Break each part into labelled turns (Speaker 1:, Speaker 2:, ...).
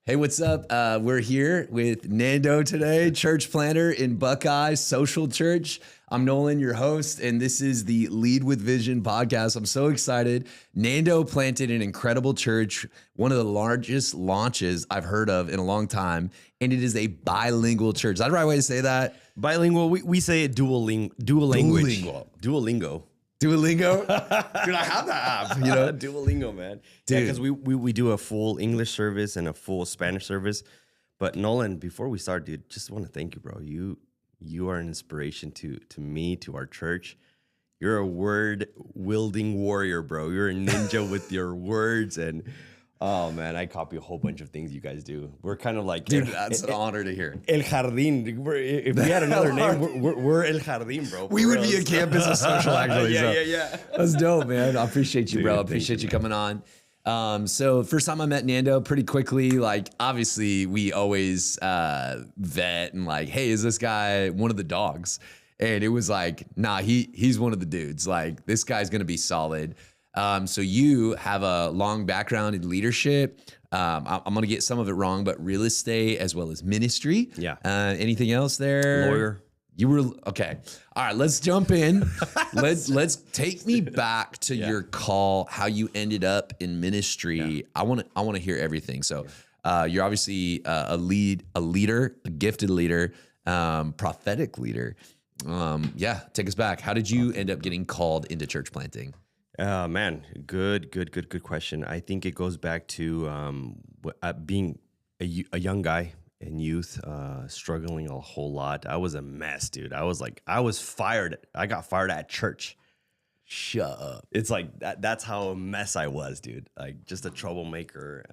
Speaker 1: Hey, what's up? We're here with Nando today, church planter in Buckeye Social Church. I'm Nolan, your host, and this is the Lead with Vision podcast. I'm so excited. Nando planted an incredible church, one of the largest launches I've heard of in a long time, and it is a bilingual church. Is that the right way to say that?
Speaker 2: Bilingual, we say it dual language. Duolingo.
Speaker 1: Duolingo? Dude, I have that app, you know?
Speaker 2: Duolingo, man.
Speaker 1: Dude.
Speaker 2: Yeah, because we do a full English service and a full Spanish service. But Nolan, before we start, dude, just want to thank you, bro. You are an inspiration to me, to our church. You're a word-wielding warrior, bro. You're a ninja with your words. And, oh, man, I copy a whole bunch of things you guys do. We're kind of like...
Speaker 1: Dude, that's an honor to hear.
Speaker 2: El Jardín. If we had another name, we're El Jardín, bro.
Speaker 1: We would be a campus of social, actually.
Speaker 2: Yeah.
Speaker 1: That's dope, man. I appreciate you,
Speaker 2: Dude,
Speaker 1: bro. I
Speaker 2: thank
Speaker 1: appreciate
Speaker 2: you,
Speaker 1: you coming on. So first time I met Nando, pretty quickly, like, obviously we always vet and like, hey, is this guy one of the dogs? And it was like, nah, he's one of the dudes. Like, this guy's going to be solid. So you have a long background in leadership. I'm going to get some of it wrong, but real estate as well as ministry.
Speaker 2: Yeah.
Speaker 1: Anything else there?
Speaker 2: Lawyer.
Speaker 1: You were okay. All right, let's jump in. Let's take me back to your call, how you ended up in ministry. I want to hear everything. So, you're obviously a leader, a gifted leader, prophetic leader. Take us back. How did you end up getting called into church planting?
Speaker 2: Man, good question. I think it goes back to being a young guy in youth, struggling a whole lot. I was a mess, dude. I was fired. I got fired at church.
Speaker 1: Shut up.
Speaker 2: It's like that's how a mess I was, dude. Like, just a troublemaker.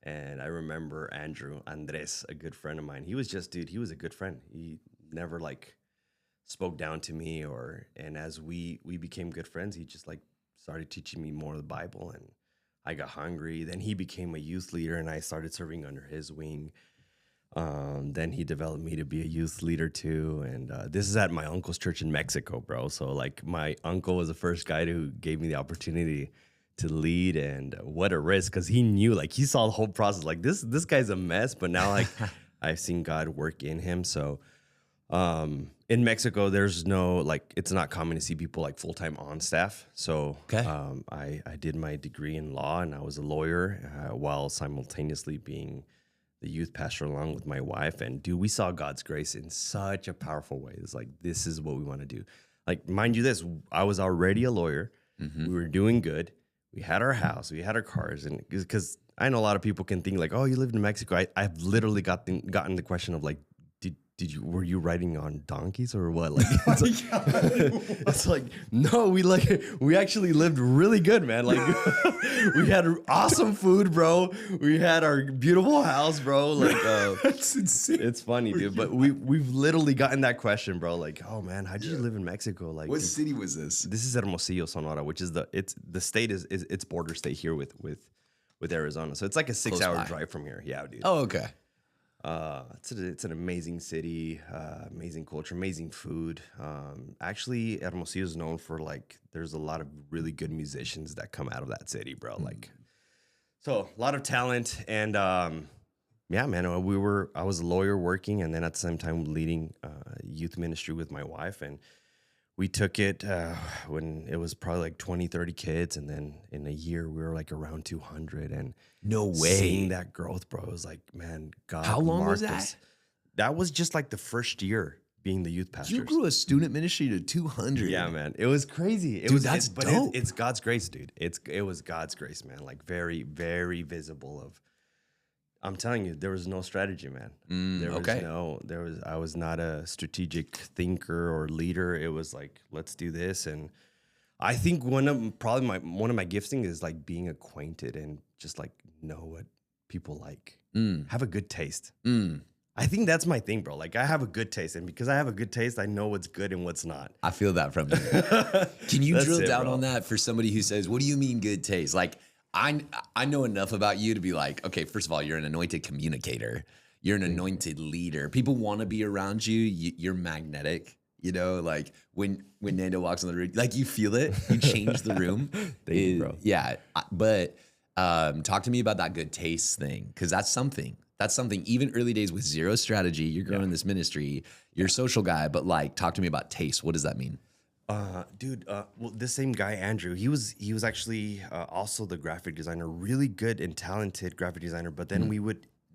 Speaker 2: And I remember Andres, a good friend of mine. He was a good friend. He never like spoke down to me, and as we became good friends, he just like started teaching me more of the Bible, and I got hungry. Then he became a youth leader, and I started serving under his wing. Then he developed me to be a youth leader too, and this is at my uncle's church in Mexico, bro. So like, my uncle was the first guy who gave me the opportunity to lead, and what a risk, because he knew, like, he saw the whole process. Like, this guy's a mess, but now like I've seen God work in him. So in Mexico, there's no, like, it's not common to see people like full-time on staff. So I did my degree in law, and I was a lawyer while simultaneously being the youth pastor along with my wife. And dude, we saw God's grace in such a powerful way. It's like, this is what we want to do. Like, mind you this, I was already a lawyer. Mm-hmm. We were doing good. We had our house, we had our cars. And because I know a lot of people can think like, oh, you lived in Mexico. I've literally gotten the question of like, were you riding on donkeys or what? Like, it's like, no, we actually lived really good, man. Like, we had awesome food, bro. We had our beautiful house, bro. Like,
Speaker 1: That's insane.
Speaker 2: it's funny, dude. But we've literally gotten that question, bro. Like, oh man, how did you live in Mexico? Like,
Speaker 1: What city was this?
Speaker 2: this is Hermosillo, Sonora, which is the state is it's border state here with Arizona. So it's like a 6-hour drive from here. Yeah, dude.
Speaker 1: Oh, okay.
Speaker 2: It's an amazing city, amazing culture, amazing food. Actually, Hermosillo is known for, like, there's a lot of really good musicians that come out of that city, bro. Like, so a lot of talent. And yeah, man, I was a lawyer working, and then at the same time leading youth ministry with my wife. And we took it when it was probably like 20, 30 kids. And then in a year, we were like around 200. And
Speaker 1: No way.
Speaker 2: seeing that growth, bro, it was like, man, God.
Speaker 1: How long was
Speaker 2: marked
Speaker 1: that?
Speaker 2: us. That was just like the first year being the youth pastor.
Speaker 1: You grew a student ministry to 200.
Speaker 2: Yeah, man. It was crazy.
Speaker 1: That's dope.
Speaker 2: It's God's grace, dude. It was God's grace, man. Like, very, very visible. I'm telling you, there was no strategy, man. I was not a strategic thinker or leader. It was like, let's do this. And I think one of my gifting is like being acquainted and just like know what people like. Have a good taste. I think that's my thing, bro. Like, I have a good taste, and because I have a good taste, I know what's good and what's not.
Speaker 1: I feel that from you. Can you
Speaker 2: That's
Speaker 1: drill
Speaker 2: it,
Speaker 1: down
Speaker 2: bro.
Speaker 1: on that for somebody who says, what do you mean good taste? Like, I know enough about you to be like, okay, first of all, you're an anointed communicator. You're an anointed leader. People want to be around you. You're magnetic. You know, like when Nando walks in the room, like, you feel it. You change the room.
Speaker 2: Thank you, bro.
Speaker 1: Yeah, but Talk to me about that good taste thing, because that's something. That's something. Even early days with zero strategy, you're growing this ministry. You're a social guy, but like, talk to me about taste. What does that mean?
Speaker 2: Dude, well, this same guy, Andrew, he was actually also the graphic designer, really good and talented graphic designer. But then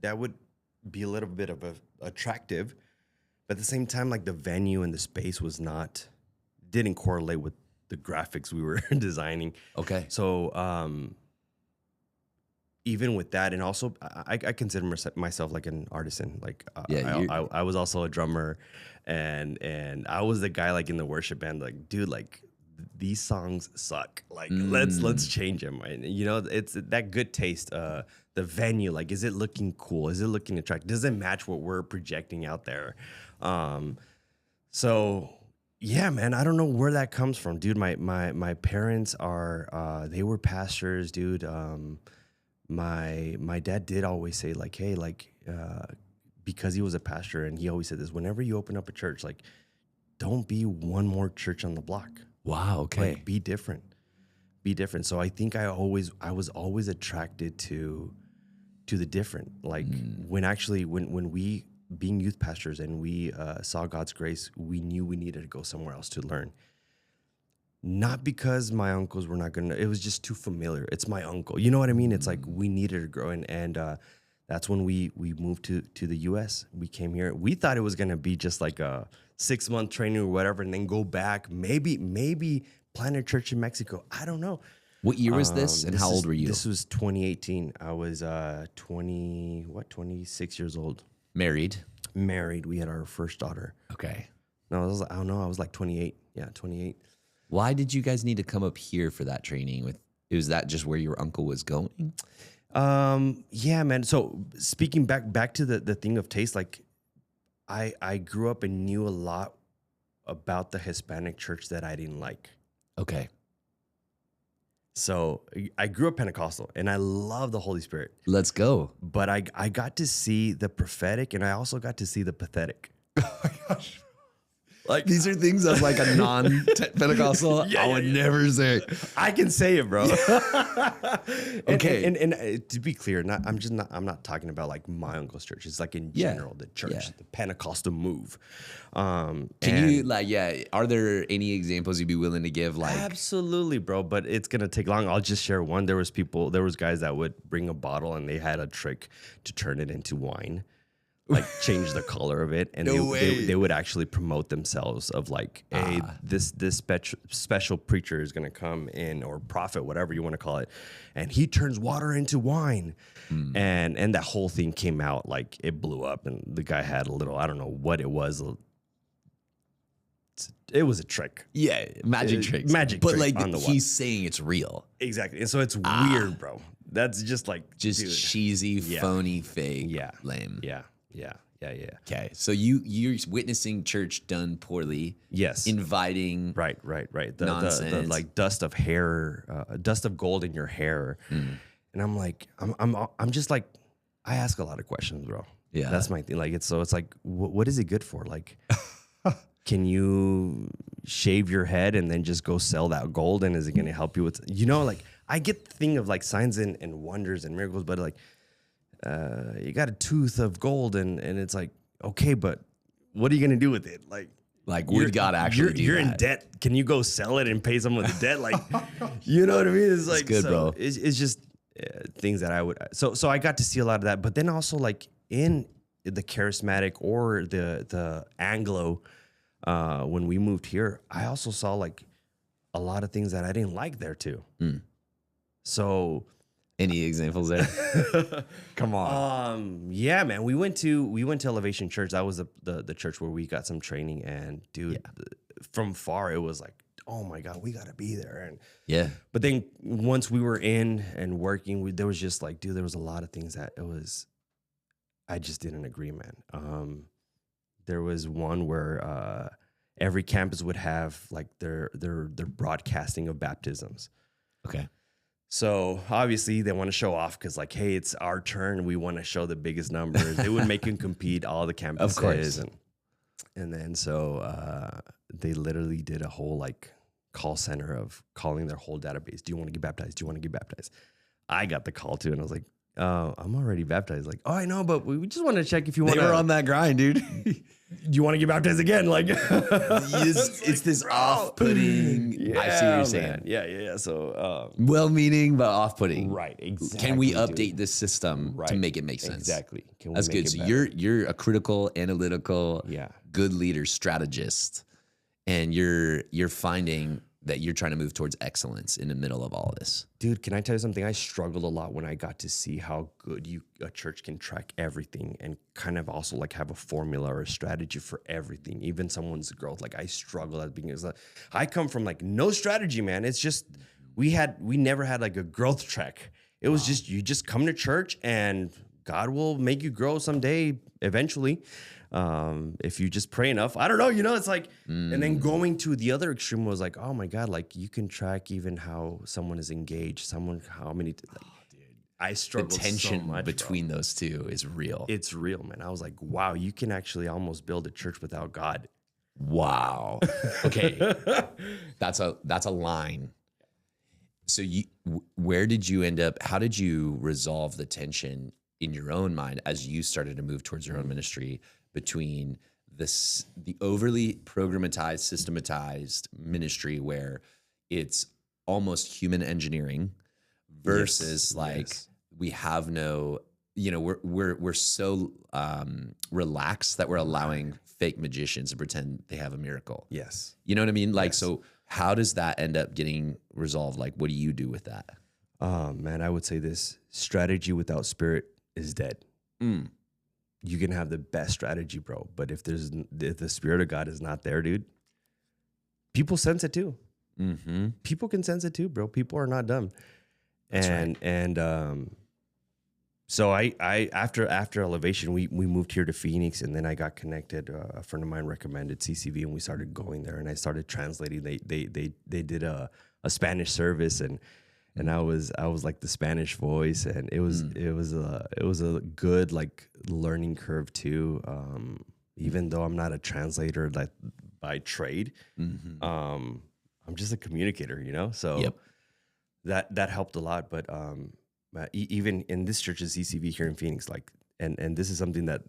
Speaker 2: that would be a little bit of a attractive, but at the same time, like the venue and the space didn't correlate with the graphics we were designing.
Speaker 1: Okay.
Speaker 2: So, even with that, and also I consider myself like an artisan. Like I was also a drummer, and I was the guy like in the worship band. Like, dude, like these songs suck. Like let's change them. Right? You know, it's that good taste. The venue, like, is it looking cool? Is it looking attractive? Does it match what we're projecting out there? So yeah, man, I don't know where that comes from, dude. My parents are they were pastors, dude. My dad did always say like, hey, like, because he was a pastor, and he always said this: whenever you open up a church, like, don't be one more church on the block.
Speaker 1: Wow. Okay.
Speaker 2: Like, be different. Be different. So I think I was always attracted to the different. Like when we being youth pastors and we saw God's grace, we knew we needed to go somewhere else to learn. Not because my uncles were not gonna, it was just too familiar. It's my uncle. You know what I mean? It's like we needed to grow, and that's when we moved to the US. We came here. We thought it was gonna be just like a 6-month training or whatever, and then go back. Maybe plant a church in Mexico. I don't know.
Speaker 1: What year was this, and how old were you?
Speaker 2: This was 2018. I was 26 years old.
Speaker 1: Married.
Speaker 2: We had our first daughter.
Speaker 1: Okay.
Speaker 2: No, I don't know. I was like 28. Yeah, 28.
Speaker 1: Why did you guys need to come up here for that training? Was that just where your uncle was going?
Speaker 2: Yeah, man. So speaking back to the thing of taste, like I grew up and knew a lot about the Hispanic church that I didn't like.
Speaker 1: Okay.
Speaker 2: So I grew up Pentecostal, and I love the Holy Spirit.
Speaker 1: Let's go.
Speaker 2: But I got to see the prophetic, and I also got to see the pathetic.
Speaker 1: Oh my gosh. Like, these are things as like a non-Pentecostal I would never say.
Speaker 2: I can say it, bro.
Speaker 1: Okay.
Speaker 2: And to be clear, I'm not talking about like my uncle's church. It's like in general, the church, the Pentecostal move.
Speaker 1: Can you are there any examples you'd be willing to give? Like,
Speaker 2: absolutely, bro. But it's gonna take long. I'll just share one. There was guys that would bring a bottle, and they had a trick to turn it into wine. Like change the color of it, and they would actually promote themselves of like, hey, this special preacher is gonna come in, or prophet, whatever you want to call it, and he turns water into wine, and that whole thing came out, like it blew up, and the guy had a little, I don't know what it was. It was a trick.
Speaker 1: Yeah, magic tricks.
Speaker 2: Magic
Speaker 1: but
Speaker 2: trick
Speaker 1: like
Speaker 2: on the
Speaker 1: he's saying it's real.
Speaker 2: Exactly, and so it's weird, bro. That's just like
Speaker 1: cheesy, phony, fake, lame.
Speaker 2: Yeah.
Speaker 1: Okay, so you're witnessing church done poorly.
Speaker 2: Yes,
Speaker 1: inviting.
Speaker 2: Right.
Speaker 1: Nonsense.
Speaker 2: The like dust of hair, dust of gold in your hair, and I'm like, I'm just like, I ask a lot of questions, bro. Yeah, that's my thing. Like it's like, what is it good for? Like, can you shave your head and then just go sell that gold? And is it going to help you with? Like I get the thing of like signs and wonders and miracles, but like. You got a tooth of gold, and it's like, okay, but what are you gonna do with it? Like
Speaker 1: would God actually do
Speaker 2: you're
Speaker 1: that?
Speaker 2: in debt. Can you go sell it and pay someone the debt? Like, you know what I mean? It's like,
Speaker 1: good, bro.
Speaker 2: It's just things that I would. So I got to see a lot of that, but then also like in the charismatic or the Anglo, when we moved here, I also saw like a lot of things that I didn't like there too. So.
Speaker 1: Any examples there? Come on.
Speaker 2: Yeah, man. We went to Elevation Church. That was the church where we got some training, and dude, from far it was like, oh my God, we gotta be there. And but then once we were in and working, there was just like, dude, there was a lot of things that I just didn't agree, man. There was one where every campus would have like their broadcasting of baptisms.
Speaker 1: Okay.
Speaker 2: So obviously they want to show off because like, hey, it's our turn. We want to show the biggest numbers. They would make them compete, all the campuses.
Speaker 1: Of course.
Speaker 2: And then so they literally did a whole like call center of calling their whole database. Do you want to get baptized? Do you want to get baptized? I got the call too, and I was like, I'm already baptized. Like, oh, I know, but we just want to check if you want
Speaker 1: They were on that grind, dude.
Speaker 2: Do you want to get baptized again? Like,
Speaker 1: it's this off-putting.
Speaker 2: Yeah,
Speaker 1: I see what you're saying.
Speaker 2: man. Yeah. So,
Speaker 1: Well-meaning, but off-putting.
Speaker 2: right, exactly.
Speaker 1: Can we
Speaker 2: dude.
Speaker 1: update this system to make it make sense?
Speaker 2: Exactly. Can we
Speaker 1: That's
Speaker 2: make
Speaker 1: good.
Speaker 2: it
Speaker 1: So
Speaker 2: better?
Speaker 1: you're a critical, analytical, good leader, strategist, and you're finding that you're trying to move towards excellence in the middle of all of this.
Speaker 2: Dude, can I tell you something? I struggled a lot when I got to see how good a church can track everything and kind of also like have a formula or a strategy for everything, even someone's growth. Like I struggle at being, I come from like no strategy, man. It's just we never had like a growth track. It was just you just come to church and God will make you grow someday eventually. If you just pray enough, I don't know, it's like, and then going to the other extreme was like, oh my God, like you can track even how someone is engaged, how many, I struggled
Speaker 1: The tension
Speaker 2: so much,
Speaker 1: between those two is real.
Speaker 2: It's real, man. I was like, wow, you can actually almost build a church without God.
Speaker 1: Wow. Okay. That's a line. So where did you end up? How did you resolve the tension in your own mind as you started to move towards your own ministry between the overly programatized, systematized ministry where it's almost human engineering versus we have no, we're so relaxed that we're allowing fake magicians to pretend they have a miracle.
Speaker 2: Yes.
Speaker 1: You know what I mean? Like, so how does that end up getting resolved? Like, what do you do with that?
Speaker 2: Man, I would say this: strategy without spirit is dead. You can have the best strategy, bro, but if the spirit of God is not there, dude, people sense it too. People can sense it too, bro. People are not dumb. So I after Elevation, we moved here to Phoenix, and then I got connected. A friend of mine recommended CCV, and we started going there, and I started translating. They did a Spanish service, and I was like the Spanish voice, and it was a good like learning curve too. Even though I'm not a translator like by trade, I'm just a communicator, So that helped a lot. But even in this church's CCV here in Phoenix, like, and this is something that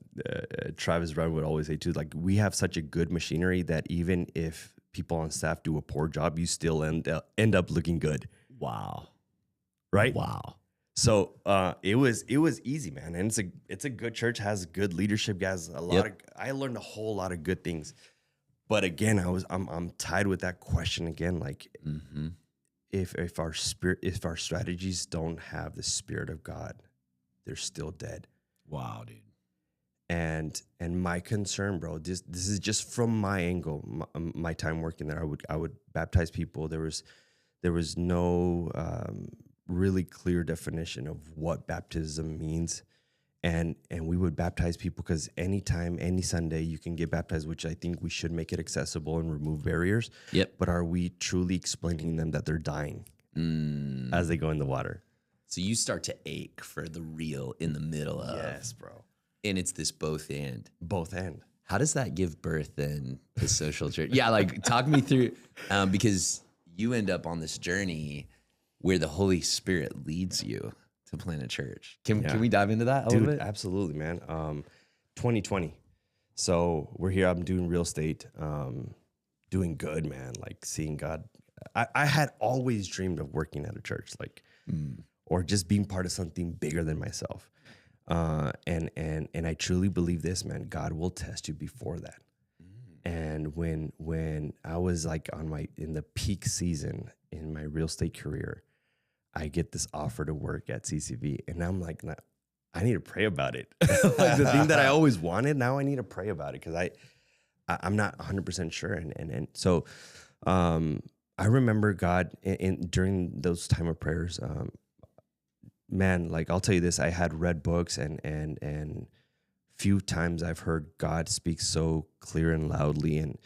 Speaker 2: Travis Brown would always say too. Like, we have such a good machinery that even if people on staff do a poor job, you still end up looking good.
Speaker 1: Wow.
Speaker 2: Right?
Speaker 1: Wow.
Speaker 2: So it was easy, man. And it's a good church, has good leadership, guys. I learned a whole lot of good things. But again, I'm tied with that question again. Like, if our strategies don't have the spirit of God, they're still dead.
Speaker 1: Wow, dude.
Speaker 2: And my concern, bro, this is just from my angle, my time working there. I would baptize people. There was no really clear definition of what baptism means. And we would baptize people because anytime, any Sunday, you can get baptized, which I think we should make it accessible and remove barriers.
Speaker 1: Yep.
Speaker 2: But are we truly explaining them that they're dying as they go in the water?
Speaker 1: So you start to ache for the real in the middle of.
Speaker 2: Yes, bro.
Speaker 1: And it's this both and.
Speaker 2: Both and.
Speaker 1: How does that give birth then to social church? Yeah, like talk me through, because you end up on this journey where the Holy Spirit leads you to plant a church. Can we dive into that a little bit?
Speaker 2: Absolutely, man. 2020. So we're here. I'm doing real estate, doing good, man. Like seeing God. I had always dreamed of working at a church, like, or just being part of something bigger than myself. And I truly believe this, man. God will test you before that. And when I was like in the peak season in my real estate career, I get this offer to work at CCV, and I'm like, nah, I need to pray about it. Like the thing that I always wanted, now I need to pray about it because I'm not 100% sure. And so I remember God during those time of prayers, man, like I'll tell you this, I had read books and few times I've heard God speak so clear and loudly, and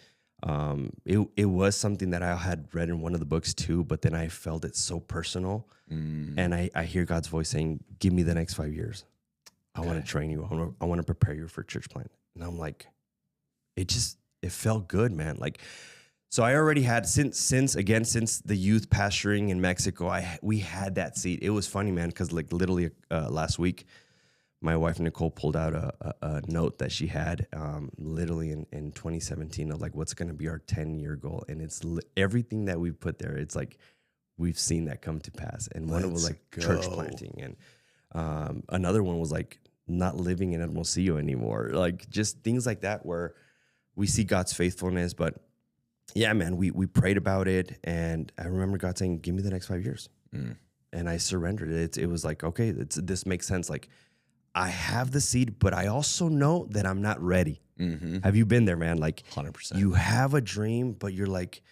Speaker 2: it was something that I had read in one of the books too, but then I felt it so personal. And I hear God's voice saying, give me the next 5 years. I want to train you. I want to prepare you for church plant. And I'm like, it felt good, man. Like So I already had since the youth pastoring in Mexico, we had that seed. It was funny, man, because like literally last week, my wife Nicole pulled out a note that she had literally in 2017 of like what's going to be our 10-year goal, and it's everything that we put there. It's like we've seen that come to pass, and one of it was like church planting, and another one was like not living in Hermosillo anymore, like just things like that where we see God's faithfulness, but. Yeah, man, we prayed about it, and I remember God saying, give me the next 5 years. And I surrendered it. It was like, okay, this makes sense. Like, I have the seed, but I also know that I'm not ready. Have you been there, man? Like,
Speaker 1: 100%.
Speaker 2: You have a dream, but you're like,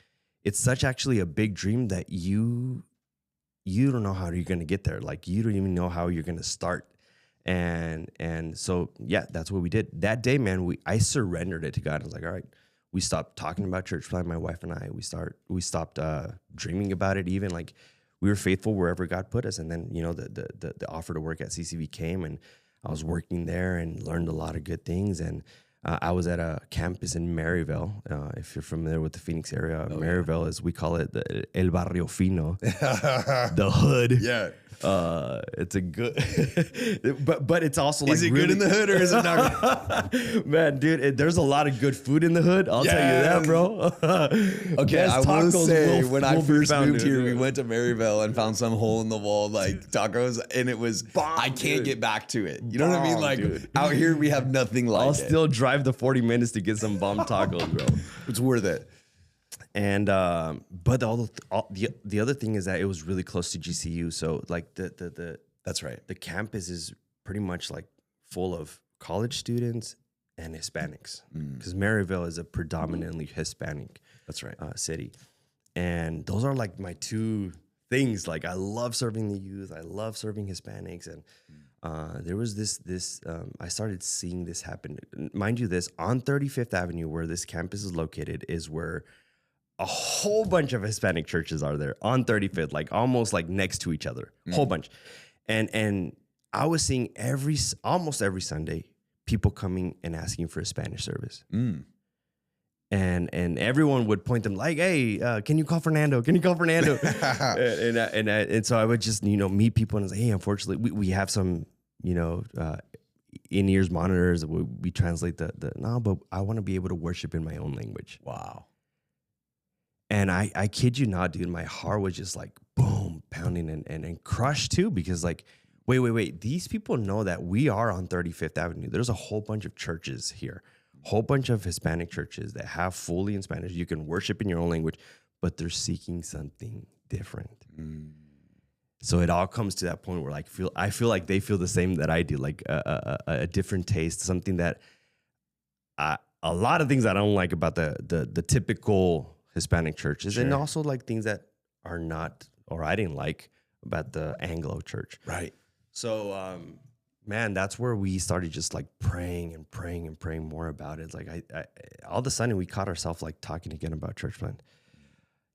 Speaker 2: it's such actually a big dream that you don't know how you're going to get there. Like, you don't even know how you're going to start. And so, yeah, that's what we did. That day, man, I surrendered it to God. I was like, all right. We stopped talking about church plan, my wife and I. We stopped dreaming about it. Even like we were faithful wherever God put us. And then the offer to work at CCV came, and I was working there and learned a lot of good things. And I was at a campus in Maryville. If you're familiar with the Phoenix area, Maryville is, we call it the El Barrio Fino, the hood.
Speaker 1: Yeah.
Speaker 2: It's a good, but it's also like,
Speaker 1: is it
Speaker 2: really,
Speaker 1: good in the hood or is it not good?
Speaker 2: Man, dude, there's a lot of good food in the hood. I'll tell you that, bro.
Speaker 1: Okay, I will say when I first moved here,
Speaker 2: dude.
Speaker 1: we went to Maryville and found some hole in the wall like tacos, and it was bomb, I can't get back to it. You know what I mean? Like
Speaker 2: dude.
Speaker 1: Out here, we have nothing like
Speaker 2: I'll
Speaker 1: it.
Speaker 2: still drive the 40 minutes to get some bomb tacos, bro.
Speaker 1: It's worth it.
Speaker 2: And but the other thing is that it was really close to GCU, so like the
Speaker 1: that's right.
Speaker 2: The campus is pretty much like full of college students and Hispanics, because Maryville is a predominantly Hispanic.
Speaker 1: That's right.
Speaker 2: City, and those are like my two things. Like I love serving the youth, I love serving Hispanics, and there was this. I started seeing this happen. Mind you, this on 35th Avenue, where this campus is located, is where a whole bunch of Hispanic churches are there on 35th, like almost like next to each other, whole bunch. And I was seeing almost every Sunday, people coming and asking for a Spanish service. And everyone would point them like, hey, can you call Fernando? Can you call Fernando? and so I would just, meet people and say, hey, unfortunately, we have some, in-ears monitors. We translate no, but I want to be able to worship in my own language.
Speaker 1: Wow.
Speaker 2: And I kid you not, dude, my heart was just like, boom, pounding and crushed too, because like, wait. These people know that we are on 35th Avenue. There's a whole bunch of churches here, whole bunch of Hispanic churches that have fully in Spanish. You can worship in your own language, but they're seeking something different. So it all comes to that point where like I feel like they feel the same that I do, like a different taste, something that a lot of things I don't like about the typical Hispanic churches, and also like things that are not, or I didn't like about the Anglo church.
Speaker 1: Right.
Speaker 2: So, man, that's where we started just like praying more about it. Like I all of a sudden we caught ourselves like talking again about church plant.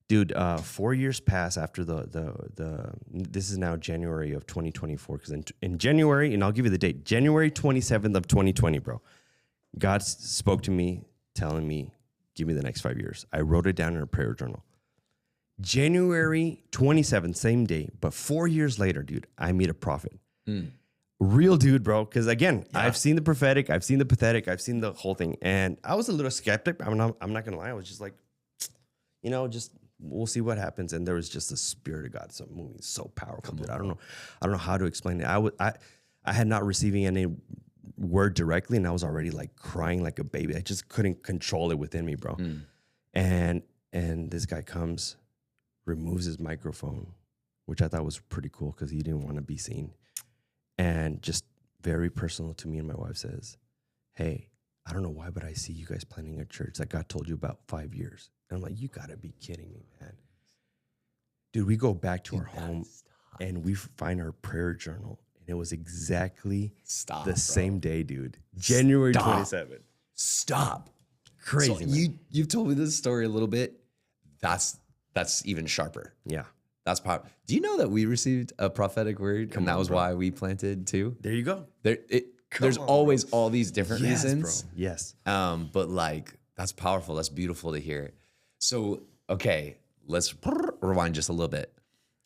Speaker 2: Dude, 4 years passed after this is now January of 2024. Because in January, and I'll give you the date, January 27th of 2020, bro, God spoke to me telling me, give me the next 5 years. I wrote it down in a prayer journal. January 27th, same day, but 4 years later, dude, I meet a prophet. Real dude, bro. Because again, I've seen the prophetic, I've seen the pathetic, I've seen the whole thing. And I was a little skeptic. I'm not going to lie. I was just like, just we'll see what happens. And there was just the Spirit of God moving so powerful, dude. I don't know how to explain it. I had not receiving any word directly, and I was already like crying like a baby. I just couldn't control it within me, bro. And this guy comes, removes his microphone, which I thought was pretty cool because he didn't want to be seen, and just very personal to me and my wife says, hey, I don't know why, but I see you guys planning a church that God told you about 5 years. And I'm like, you gotta be kidding me, man. Dude, we go back to our home and we find our prayer journal. It was exactly the same day, dude. January 27th.
Speaker 1: Stop.
Speaker 2: Crazy.
Speaker 1: So you've told me this story a little bit. That's even sharper.
Speaker 2: Yeah.
Speaker 1: That's powerful. Do you know that we received a prophetic word, and that was why we planted too?
Speaker 2: There you go.
Speaker 1: There's always all these different reasons.
Speaker 2: Bro. Yes.
Speaker 1: But like, that's powerful. That's beautiful to hear. So, okay, let's rewind just a little bit.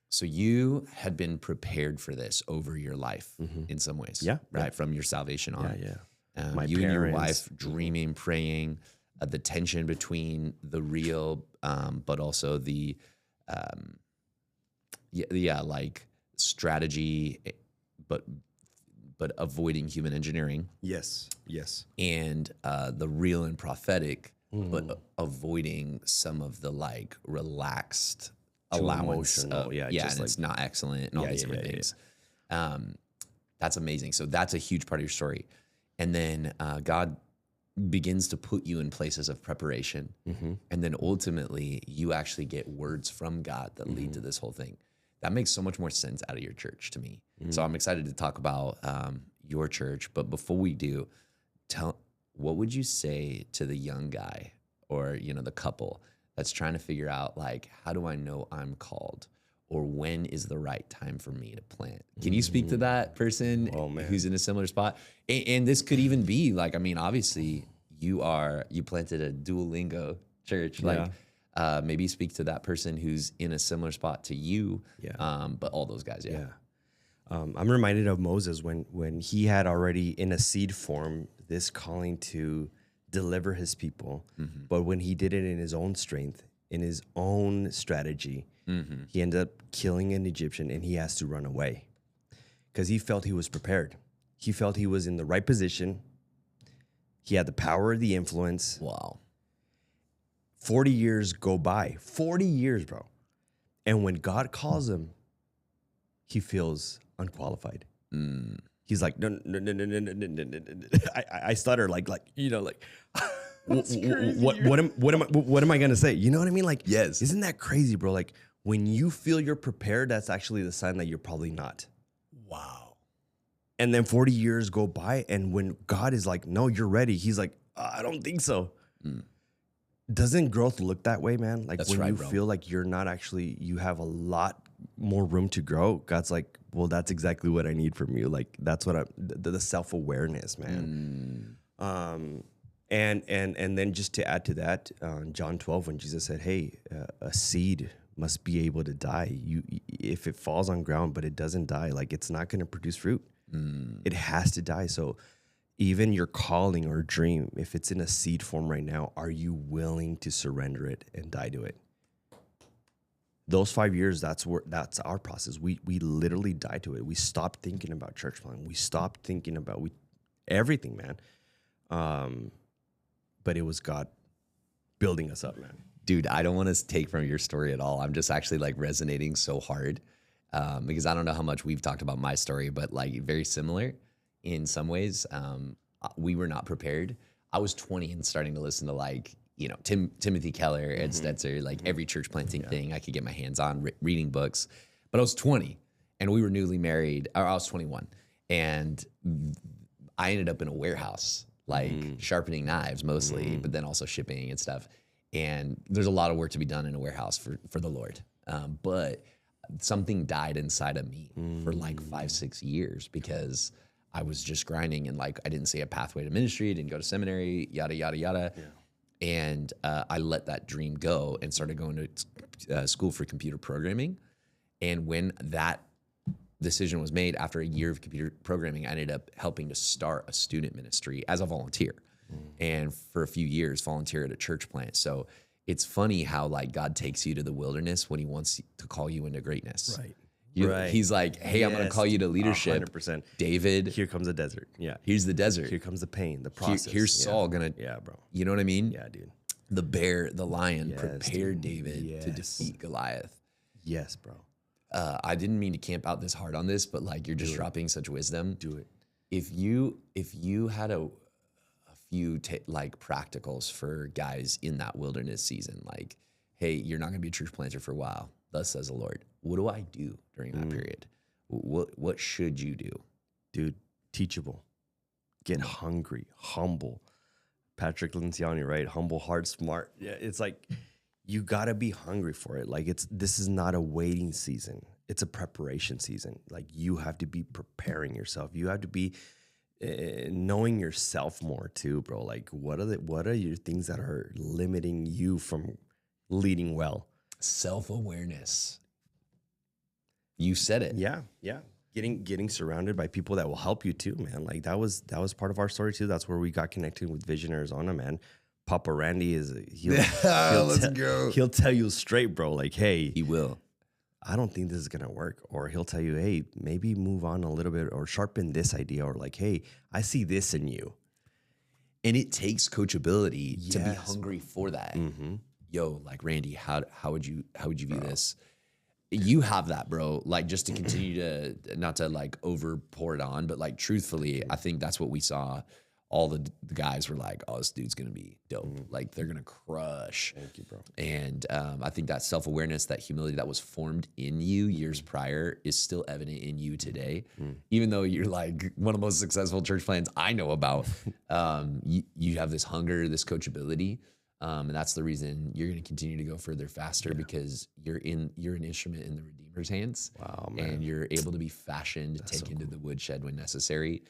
Speaker 1: So you had been prepared for this over your life in some ways,
Speaker 2: Yeah,
Speaker 1: right? From your salvation on.
Speaker 2: Yeah.
Speaker 1: You
Speaker 2: Parents.
Speaker 1: and your wife dreaming, praying, the tension between the real, but also the, like strategy, but avoiding human engineering,
Speaker 2: Yes.
Speaker 1: and the real and prophetic, but avoiding some of the like relaxed
Speaker 2: Too
Speaker 1: allowance.
Speaker 2: emotional, just
Speaker 1: and
Speaker 2: like,
Speaker 1: it's not excellent and all these different things. That's amazing. So that's a huge part of your story. And then God begins to put you in places of preparation. And then ultimately you actually get words from God that lead to this whole thing. That makes so much more sense out of your church to me. So I'm excited to talk about your church. But before we do, what would you say to the young guy or, the couple that's trying to figure out, like, how do I know I'm called? Or when is the right time for me to plant? Can you speak to that person who's in a similar spot? And this could even be like, I mean, obviously you planted a dual-lingual church. Like, maybe speak to that person who's in a similar spot to you. But all those guys,
Speaker 2: I'm reminded of Moses when he had already in a seed form this calling to deliver his people, but when he did it in his own strength, in his own strategy, he ended up killing an Egyptian and he has to run away because he felt he was prepared. He felt he was in the right position. He had the power, the influence.
Speaker 1: Wow.
Speaker 2: 40 years go by. 40 years, bro. And when God calls him, he feels unqualified. He's like, no. I stutter like, what am I gonna say? You know what I mean? Like,
Speaker 1: Yes.
Speaker 2: Isn't that crazy, bro? Like, when you feel you're prepared, that's actually the sign that you're probably not.
Speaker 1: Wow.
Speaker 2: And then 40 years go by, and when God is like, no, you're ready, he's like, I don't think so. Doesn't growth look that way, man? Like,
Speaker 1: That's
Speaker 2: when
Speaker 1: right,
Speaker 2: you
Speaker 1: bro.
Speaker 2: feel like you're not actually, you have a lot more room to grow, God's like, well, that's exactly what I need from you. Like, that's what the self-awareness, man. And then just to add to that, John 12, when Jesus said, hey, a seed must be able to die. If it falls on ground, but it doesn't die, like, it's not going to produce fruit. It has to die. So even your calling or dream, if it's in a seed form right now, are you willing to surrender it and die to it? Those 5 years, that's our process. We literally die to it. We stopped thinking about church planting. We stopped thinking about everything, man. But it was God building us up, man.
Speaker 1: Dude, I don't want to take from your story at all. I'm just actually like resonating so hard because I don't know how much we've talked about my story, but like very similar in some ways. We were not prepared. I was 20 and starting to listen to like, Timothy Keller, Ed Stetzer, like every church planting thing I could get my hands on, reading books. But I was 20 and we were newly married, or I was 21. And I ended up in a warehouse, like sharpening knives mostly, but then also shipping and stuff. And there's a lot of work to be done in a warehouse for the Lord. But something died inside of me for like 5-6 years because I was just grinding and like I didn't see a pathway to ministry, didn't go to seminary, yada, yada, yada. Yeah. And I let that dream go and started going to school for computer programming. And when that decision was made after a year of computer programming, I ended up helping to start a student ministry as a volunteer. And for a few years, volunteer at a church plant. So it's funny how like God takes you to the wilderness when he wants to call you into greatness.
Speaker 2: Right.
Speaker 1: He's like, hey, I'm going to call you to leadership.
Speaker 2: 100%.
Speaker 1: David.
Speaker 2: Here comes the desert. Yeah.
Speaker 1: Here's the desert.
Speaker 2: Here comes the pain, the process.
Speaker 1: Here's Saul going to,
Speaker 2: yeah, bro.
Speaker 1: You know what I mean?
Speaker 2: Yeah, dude.
Speaker 1: The bear, the lion prepared
Speaker 2: dude.
Speaker 1: David to defeat Goliath.
Speaker 2: Yes, bro.
Speaker 1: I didn't mean to camp out this hard on this, but like you're just dropping such wisdom.
Speaker 2: Do it.
Speaker 1: If you had a few like practicals for guys in that wilderness season, like, hey, you're not going to be a church planter for a while. Thus says the Lord. What do I do during that period? What should you do?
Speaker 2: Dude, teachable. Get hungry, humble. Patrick Lenciani, right? Humble, hard, smart. Yeah, it's like you got to be hungry for it. Like this is not a waiting season. It's a preparation season. Like you have to be preparing yourself. You have to be knowing yourself more too, bro. Like what are your things that are limiting you from leading well.
Speaker 1: Self-awareness. You said it.
Speaker 2: Yeah. Getting surrounded by people that will help you too, man. Like that was part of our story too. That's where we got connected with Vision Arizona, man. Papa Randy he'll tell you straight, bro. Like, hey,
Speaker 1: He will.
Speaker 2: I don't think this is gonna work. Or he'll tell you, hey, maybe move on a little bit or sharpen this idea. Or like, hey, I see this in you.
Speaker 1: And it takes coachability to be
Speaker 2: Yes.
Speaker 1: hungry for that.
Speaker 2: Mm-hmm.
Speaker 1: Yo, like Randy, how would you view this? You have that, bro. Like just to continue to not to like over pour it on, but like truthfully, I think that's what we saw. All the guys were like, "Oh, this dude's gonna be dope. Like they're gonna crush."
Speaker 2: Thank you, bro.
Speaker 1: And I think that self-awareness, that humility that was formed in you years prior is still evident in you today. Even though you're like one of the most successful church plants I know about, you have this hunger, this coachability. And that's the reason you're going to continue to go further faster because you're an instrument in the Redeemer's hands.
Speaker 2: Wow, man.
Speaker 1: And you're able to be fashioned to take into the woodshed when necessary.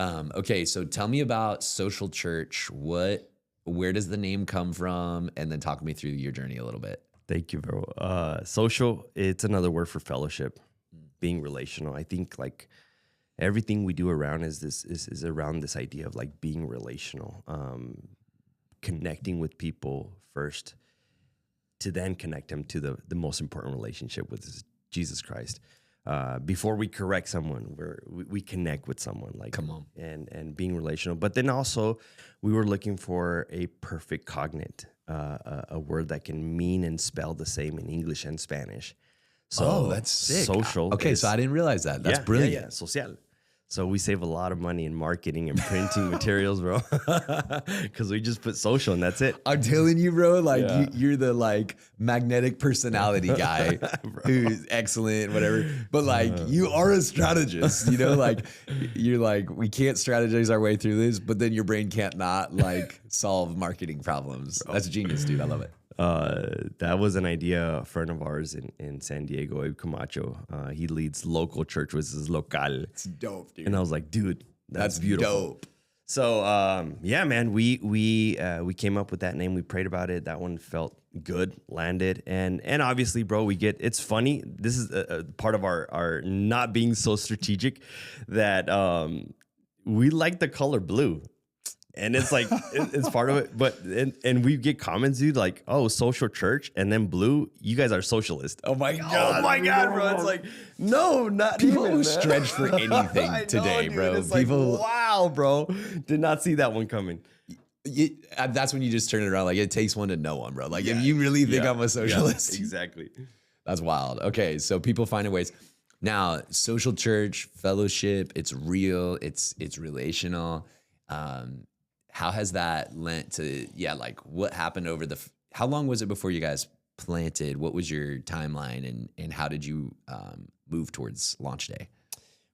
Speaker 1: Okay, so tell me about Social Church. Where does the name come from? And then talk me through your journey a little bit.
Speaker 2: Thank you, bro. Social, it's another word for fellowship, being relational. I think like everything we do around is around this idea of like being relational, connecting with people first to then connect them to the most important relationship with Jesus Christ. Before we correct someone, we connect with someone, like,
Speaker 1: Come on.
Speaker 2: and being relational. But then also we were looking for a perfect cognate, a word that can mean and spell the same in English and Spanish. So
Speaker 1: that's sick.
Speaker 2: Social.
Speaker 1: Okay, so I didn't realize that. That's brilliant.
Speaker 2: Yeah, social. So we save a lot of money in marketing and printing materials, bro, because we just put social and that's it.
Speaker 1: I'm telling you, bro, like you're the like magnetic personality guy who's excellent, whatever. But like you are a strategist, you know, like you're like, we can't strategize our way through this, but then your brain can't not like solve marketing problems. That's genius, dude. I love it.
Speaker 2: That was an idea, a friend of ours in San Diego, Abe Camacho. He leads local church, which is local.
Speaker 1: It's dope, dude.
Speaker 2: And I was like, dude, that's beautiful.
Speaker 1: Dope.
Speaker 2: So, yeah, man, we came up with that name. We prayed about it. That one felt good, landed. And obviously, bro, it's funny. This is a part of our not being so strategic that we like the color blue. And it's like, it's part of it. But, and we get comments, dude, like, oh, social church. And then blue, you guys are socialist.
Speaker 1: Oh my God.
Speaker 2: Oh my God, bro. It's like, no, not
Speaker 1: People
Speaker 2: even,
Speaker 1: who
Speaker 2: man.
Speaker 1: stretch for anything
Speaker 2: I know,
Speaker 1: today,
Speaker 2: dude.
Speaker 1: bro.
Speaker 2: It's
Speaker 1: People,
Speaker 2: like, wow, bro. Did not see that one coming.
Speaker 1: that's when you just turn it around. Like it takes one to know one, bro. Like if you really think I'm a socialist,
Speaker 2: exactly.
Speaker 1: that's wild. Okay, so people finding ways. Now, social church, fellowship, it's real, it's relational. How has that lent to, like what happened over how long was it before you guys planted? What was your timeline and how did you move towards launch day?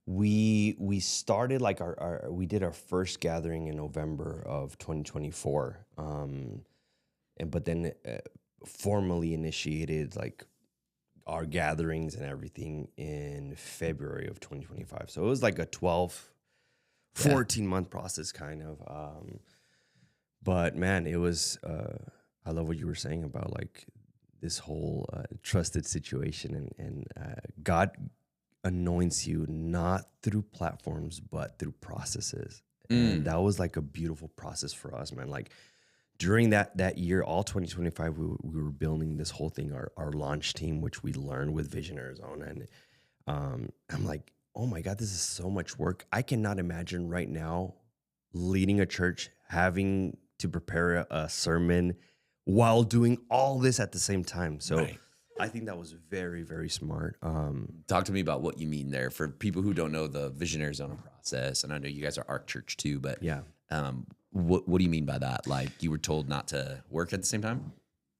Speaker 2: We started like we did our first gathering in November of 2024. But then formally initiated like our gatherings and everything in February of 2025. So it was like a 14 month process kind of. But man, it was, I love what you were saying about like this whole trusted situation and God anoints you not through platforms, but through processes. And that was like a beautiful process for us, man. Like during that year, all 2025, we were building this whole thing, our launch team, which we learned with Vision Arizona. And I'm like, oh my God, this is so much work. I cannot imagine right now leading a church, having to prepare a sermon while doing all this at the same time. So right. I think that was very, very smart.
Speaker 1: Talk to me about what you mean there for people who don't know the Vision Arizona process. And I know you guys are Arc Church too, but
Speaker 2: yeah.
Speaker 1: What do you mean by that? Like you were told not to work at the same time?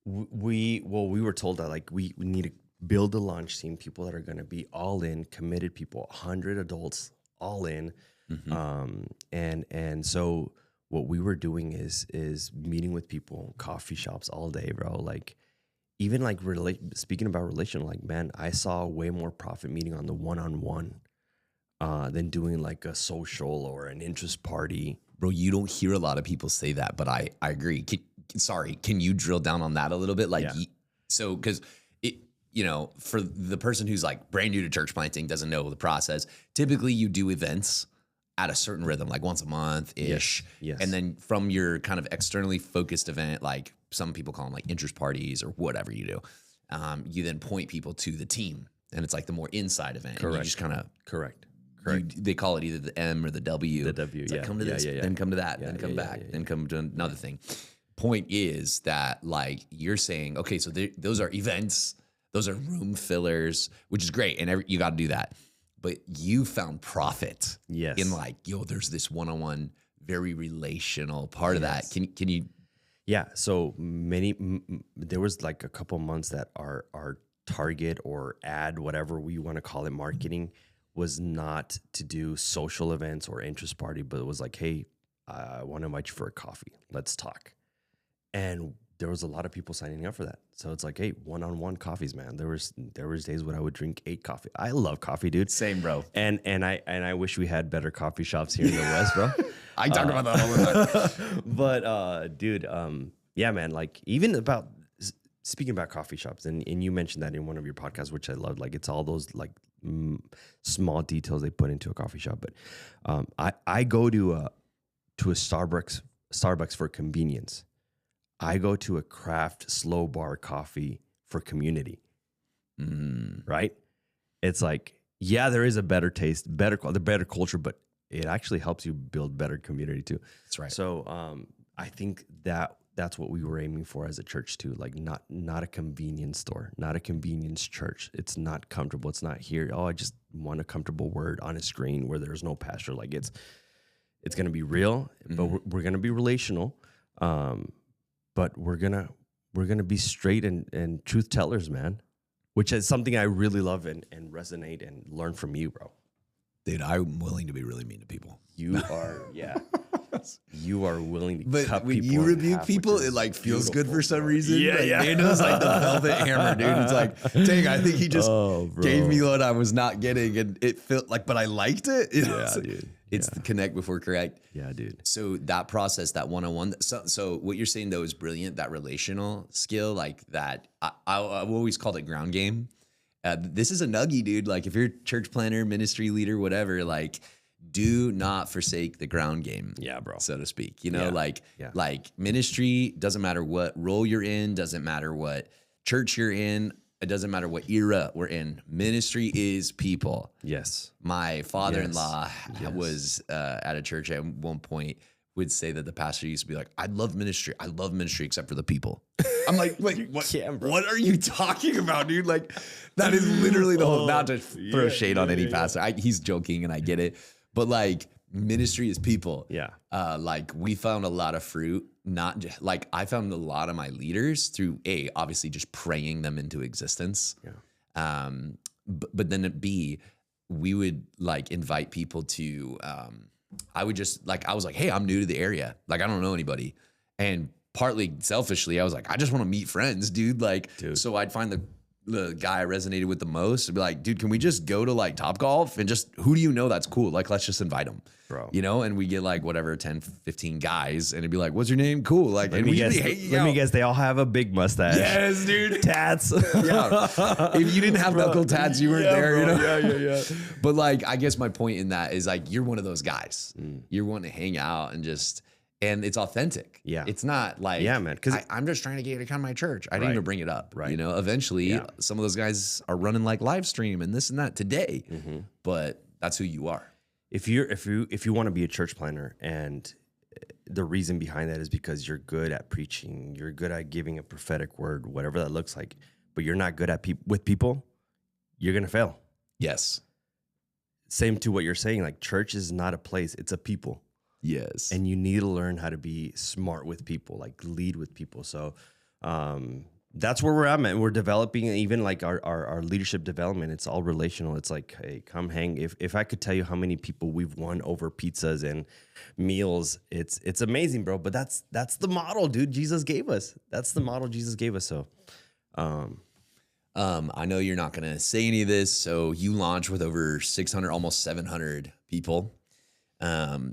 Speaker 2: We were told that like we need to build a launch team, people that are going to be all in, committed people, 100 adults, all in. Mm-hmm. And so what we were doing is meeting with people, coffee shops all day, bro. Like even like speaking about relational, like man, I saw way more profit meeting on the one-on-one than doing like a social or an interest party.
Speaker 1: Bro, you don't hear a lot of people say that, but I agree. Can you drill down on that a little bit? Like So, because it, for the person who's like brand new to church planting, doesn't know the process, typically you do events at a certain rhythm, like once a month ish.
Speaker 2: Yes.
Speaker 1: And then from your kind of externally focused event, like some people call them like interest parties or whatever you do, you then point people to the team. And it's like the more inside event.
Speaker 2: Correct.
Speaker 1: And you just kind of
Speaker 2: Correct.
Speaker 1: they call it either the M or the W.
Speaker 2: The W,
Speaker 1: it's like,
Speaker 2: yeah.
Speaker 1: come to this, then come to that, then come back, then come to another thing. Point is that like you're saying, okay, so those are events, those are room fillers, which is great, and you got to do that. But you found profit in like, there's this one-on-one, very relational part of that. Can you?
Speaker 2: Yeah. So there was like a couple months that our target or ad, whatever we want to call it, marketing was not to do social events or interest party, but it was like, hey, I want to invite you for a coffee. Let's talk. And there was a lot of people signing up for that. So it's like, hey, one-on-one coffees, man. There was days when I would drink 8 coffee. I love coffee, dude.
Speaker 1: Same, bro.
Speaker 2: And I wish we had better coffee shops here in the West, bro.
Speaker 1: I talk about that all the time.
Speaker 2: But dude, yeah, man. Like even about speaking about coffee shops, and you mentioned that in one of your podcasts, which I loved. Like it's all those like small details they put into a coffee shop. But I go to a Starbucks for convenience. I go to a craft slow bar coffee for community, right? It's like, yeah, there is a better taste, better culture, but it actually helps you build better community too.
Speaker 1: That's right.
Speaker 2: So I think that's what we were aiming for as a church too. Like not a convenience store, not a convenience church. It's not comfortable. It's not here. Oh, I just want a comfortable word on a screen where there's no pastor. Like it's going to be real, but we're going to be relational. But we're gonna be straight and truth tellers, man, which is something I really love and resonate and learn from you, bro.
Speaker 1: Dude, I'm willing to be really mean to people.
Speaker 2: You are, yeah. You are willing to
Speaker 1: but
Speaker 2: cut
Speaker 1: when
Speaker 2: people
Speaker 1: you
Speaker 2: in
Speaker 1: rebuke
Speaker 2: half,
Speaker 1: people,
Speaker 2: which
Speaker 1: it
Speaker 2: is
Speaker 1: like feels good for some
Speaker 2: bro.
Speaker 1: reason.
Speaker 2: Yeah,
Speaker 1: like,
Speaker 2: yeah.
Speaker 1: Nando's like the velvet hammer, dude. It's like, dang, I think he just gave me what I was not getting, and it felt like, but I liked it.
Speaker 2: Dude.
Speaker 1: It's the connect before correct.
Speaker 2: Yeah, dude.
Speaker 1: So that process, that one-on-one. So what you're saying though is brilliant. That relational skill, like that. I've always called it ground game. This is a nuggie, dude. Like if you're a church planner, ministry leader, whatever, like do not forsake the ground game.
Speaker 2: Yeah, bro.
Speaker 1: So to speak. Like ministry doesn't matter what role you're in, doesn't matter what church you're in. It doesn't matter what era we're in. Ministry is people.
Speaker 2: Yes.
Speaker 1: My father-in-law was at a church at one point would say that the pastor used to be like, I love ministry except for the people. I'm like, wait, what are you talking about, dude? Like that is literally the whole, not to throw shade on any pastor. He's joking and I get it. But like ministry is people.
Speaker 2: Yeah.
Speaker 1: Like we found a lot of fruit. Like I found a lot of my leaders through obviously just praying them into existence.
Speaker 2: Yeah.
Speaker 1: But then at B, we would like invite people to, I was like, hey, I'm new to the area. Like, I don't know anybody. And partly selfishly, I was like, I just want to meet friends, dude. So I'd find the guy I resonated with the most and be like, dude, can we just go to like Topgolf and just, who do you know that's cool? Like, let's just invite them.
Speaker 2: Bro.
Speaker 1: And we get like whatever, 10, 15 guys and it'd be like, what's your name? Cool. Like,
Speaker 2: let me guess, they all have a big mustache.
Speaker 1: Yes, dude.
Speaker 2: Tats.
Speaker 1: Yeah. If you didn't have knuckle tats, you weren't there,
Speaker 2: bro. Yeah.
Speaker 1: But like, I guess my point in that is like, you're one of those guys. You're wanting to hang out and it's authentic.
Speaker 2: Yeah.
Speaker 1: It's not like,
Speaker 2: yeah, man. Because
Speaker 1: I'm just trying to get you to come to my church. I didn't even bring it up.
Speaker 2: Right.
Speaker 1: Eventually some of those guys are running like live stream and this and that today, but that's who you are.
Speaker 2: If you want to be a church planner, and the reason behind that is because you're good at preaching, you're good at giving a prophetic word, whatever that looks like, but you're not good at with people, you're gonna fail.
Speaker 1: Yes.
Speaker 2: Same to what you're saying. Like church is not a place; it's a people.
Speaker 1: Yes.
Speaker 2: And you need to learn how to be smart with people, like lead with people. So that's where we're at, man. We're developing even like our leadership development. It's all relational. It's like, hey, come hang. If I could tell you how many people we've won over pizzas and meals, it's amazing, bro. But that's the model, dude, Jesus gave us. That's the model Jesus gave us. So
Speaker 1: I know you're not going to say any of this. So you launch with over 600, almost 700 people.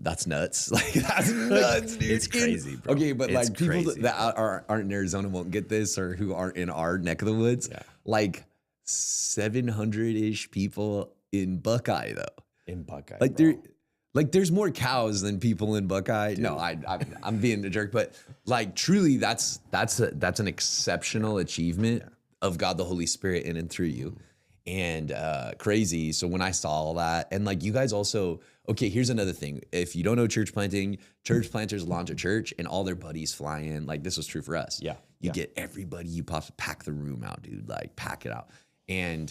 Speaker 1: That's nuts. Like that's nuts, dude.
Speaker 2: It's crazy, bro.
Speaker 1: Okay, but
Speaker 2: It's
Speaker 1: like people
Speaker 2: crazy,
Speaker 1: that aren't in Arizona won't get this, or who aren't in our neck of the woods.
Speaker 2: Yeah.
Speaker 1: Like 700-ish people in Buckeye though.
Speaker 2: In Buckeye,
Speaker 1: Like
Speaker 2: bro.
Speaker 1: there's more cows than people in Buckeye. No, I'm being a jerk, but like truly, that's an exceptional achievement of God the Holy Spirit in and through you, and crazy. So when I saw all that, and like you guys also, okay, here's another thing. If you don't know church planting, church planters launch a church, and all their buddies fly in. Like this was true for us.
Speaker 2: Yeah,
Speaker 1: you get everybody. You pack the room out, dude. Like pack it out, and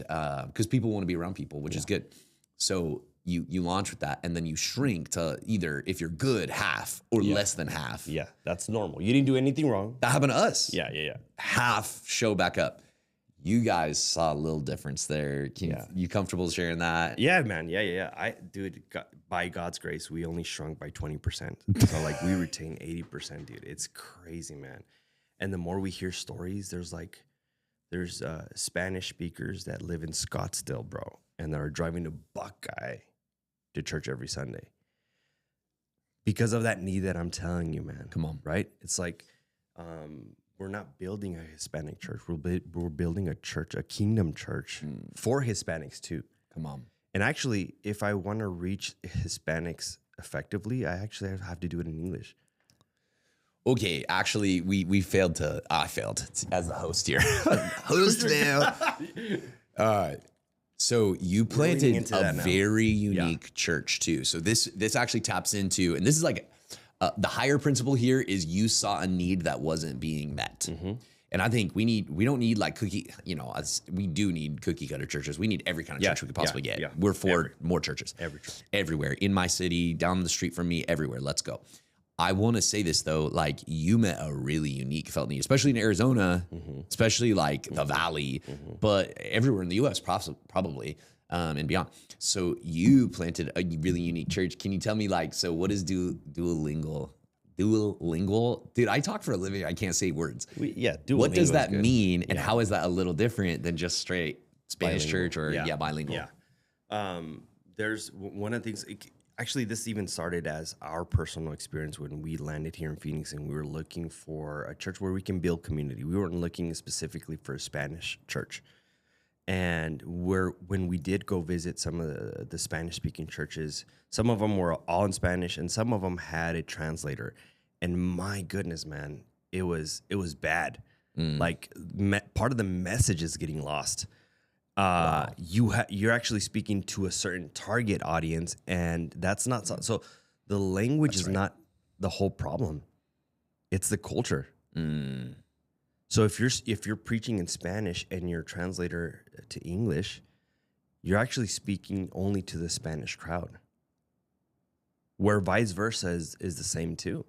Speaker 1: because people want to be around people, which is good. So you launch with that, and then you shrink to either, if you're good, half or less than half.
Speaker 2: Yeah, that's normal. You didn't do anything wrong.
Speaker 1: That happened to us.
Speaker 2: Yeah.
Speaker 1: Half show back up. You guys saw a little difference there. You comfortable sharing that?
Speaker 2: Yeah, man. Yeah. By God's grace, we only shrunk by 20%. So like we retain 80%, dude. It's crazy, man. And the more we hear stories, there's Spanish speakers that live in Scottsdale, bro, and that are driving to Buckeye to church every Sunday because of that need that I'm telling you, man.
Speaker 1: Come on.
Speaker 2: Right? It's like we're not building a Hispanic church. We're building a church, a kingdom church for Hispanics too.
Speaker 1: Come on.
Speaker 2: And actually, if I want to reach Hispanics effectively, I actually have to do it in English.
Speaker 1: Okay, actually, I failed as the host here. Host fail. All right. So you planted a very unique church too. So this actually taps into, and this is like the higher principle here is you saw a need that wasn't being met. Mm-hmm. And I think we don't need like we do need cookie cutter churches. We need every kind of church we could possibly get. Yeah. We're for more churches. Everywhere. In my city, down the street from me, everywhere. Let's go. I want to say this though, like you met a really unique felt need, especially in Arizona, especially like the Valley, but everywhere in the U.S. probably and beyond. So you planted a really unique church. Can you tell me so what is dual-lingual? Dual-lingual? Dude, I talk for a living. I can't say words.
Speaker 2: Dual-lingual.
Speaker 1: What does that mean, and how is that a little different than just straight Spanish church or bilingual?
Speaker 2: Yeah. There's one of the things. Actually, this even started as our personal experience when we landed here in Phoenix and we were looking for a church where we can build community. We weren't looking specifically for a Spanish church. And when we did go visit some of the Spanish-speaking churches, some of them were all in Spanish and some of them had a translator. And my goodness, man, it was bad. Like part of the message is getting lost. Wow. You're actually speaking to a certain target audience, and that's not so. The language is not the whole problem; it's the culture. So if you're preaching in Spanish and your translator to English, you're actually speaking only to the Spanish crowd. Where vice versa is the same too.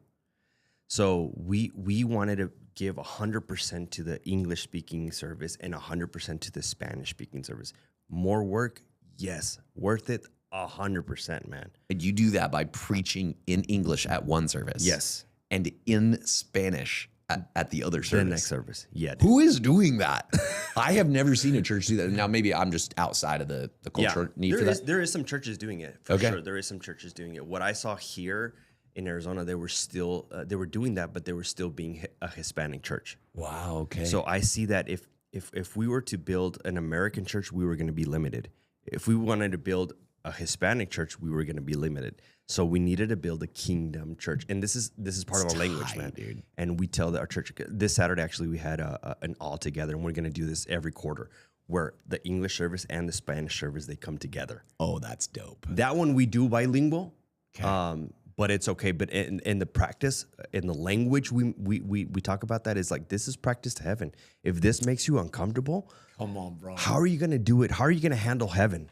Speaker 2: So we wanted to give 100% to the English-speaking service and 100% to the Spanish-speaking service. More work, yes. Worth it, 100%, man.
Speaker 1: And you do that by preaching in English at one service.
Speaker 2: Yes.
Speaker 1: And in Spanish at the other service.
Speaker 2: The next service, yeah. Dude.
Speaker 1: Who is doing that? I have never seen a church do that. Now, maybe I'm just outside of the cultural need for that.
Speaker 2: There is some churches doing it, for sure. There is some churches doing it. What I saw here in Arizona, they were still they were doing that, but they were still being a Hispanic church.
Speaker 1: Wow. Okay.
Speaker 2: So I see that if we were to build an American church, we were going to be limited. If we wanted to build a Hispanic church, we were going to be limited. So we needed to build a kingdom church, and this is part of our language, man. Dude. And we tell that our church this Saturday actually we had an all together, and we're going to do this every quarter, where the English service and the Spanish service they come together.
Speaker 1: Oh, that's dope.
Speaker 2: That one we do bilingual. Okay. But it's okay. But in the practice, in the language we talk about that is like, this is practice to heaven. If this makes you uncomfortable,
Speaker 1: come on, bro.
Speaker 2: How are you going to do it? How are you going to handle heaven?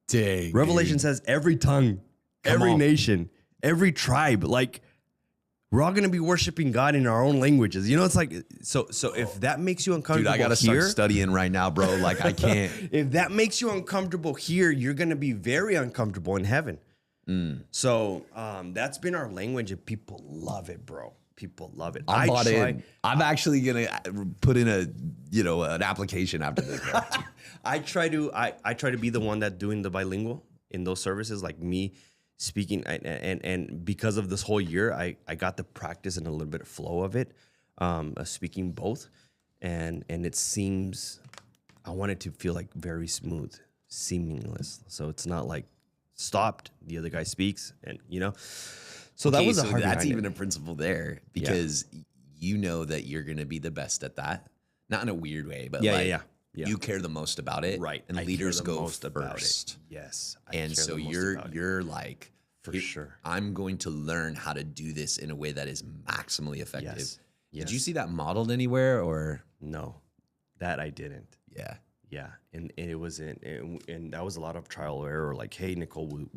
Speaker 1: Dang.
Speaker 2: Revelation says every tongue, every nation, every tribe, like we're all going to be worshiping God in our own languages. You know, it's like, so if that makes you uncomfortable,
Speaker 1: dude, I got to start studying right now, bro. Like I can't.
Speaker 2: If that makes you uncomfortable here, you're going to be very uncomfortable in heaven. So that's been our language, and people love it, bro. People love it.
Speaker 1: I'm actually gonna put in an application after this.
Speaker 2: I try to be the one that doing the bilingual in those services, like me speaking, and because of this whole year, I got the practice and a little bit of flow of it, speaking both, and it seems I want it to feel like very smooth, seamless. So it's not like stopped, the other guy speaks, and So that
Speaker 1: Okay,
Speaker 2: was a
Speaker 1: so
Speaker 2: hard.
Speaker 1: that's even a principle there because you know that you're going to be the best at that. Not in a weird way, but
Speaker 2: Yeah.
Speaker 1: you care the most about it.
Speaker 2: Right.
Speaker 1: And
Speaker 2: I care
Speaker 1: leaders
Speaker 2: the
Speaker 1: go
Speaker 2: most about it.
Speaker 1: first.
Speaker 2: Yes.
Speaker 1: And so you're like,
Speaker 2: For sure.
Speaker 1: I'm going to learn how to do this in a way that is maximally effective.
Speaker 2: Yes.
Speaker 1: Did you see that modeled anywhere or?
Speaker 2: No, that I didn't.
Speaker 1: Yeah.
Speaker 2: Yeah, and it was and that was a lot of trial and error. Like, hey, Nicole,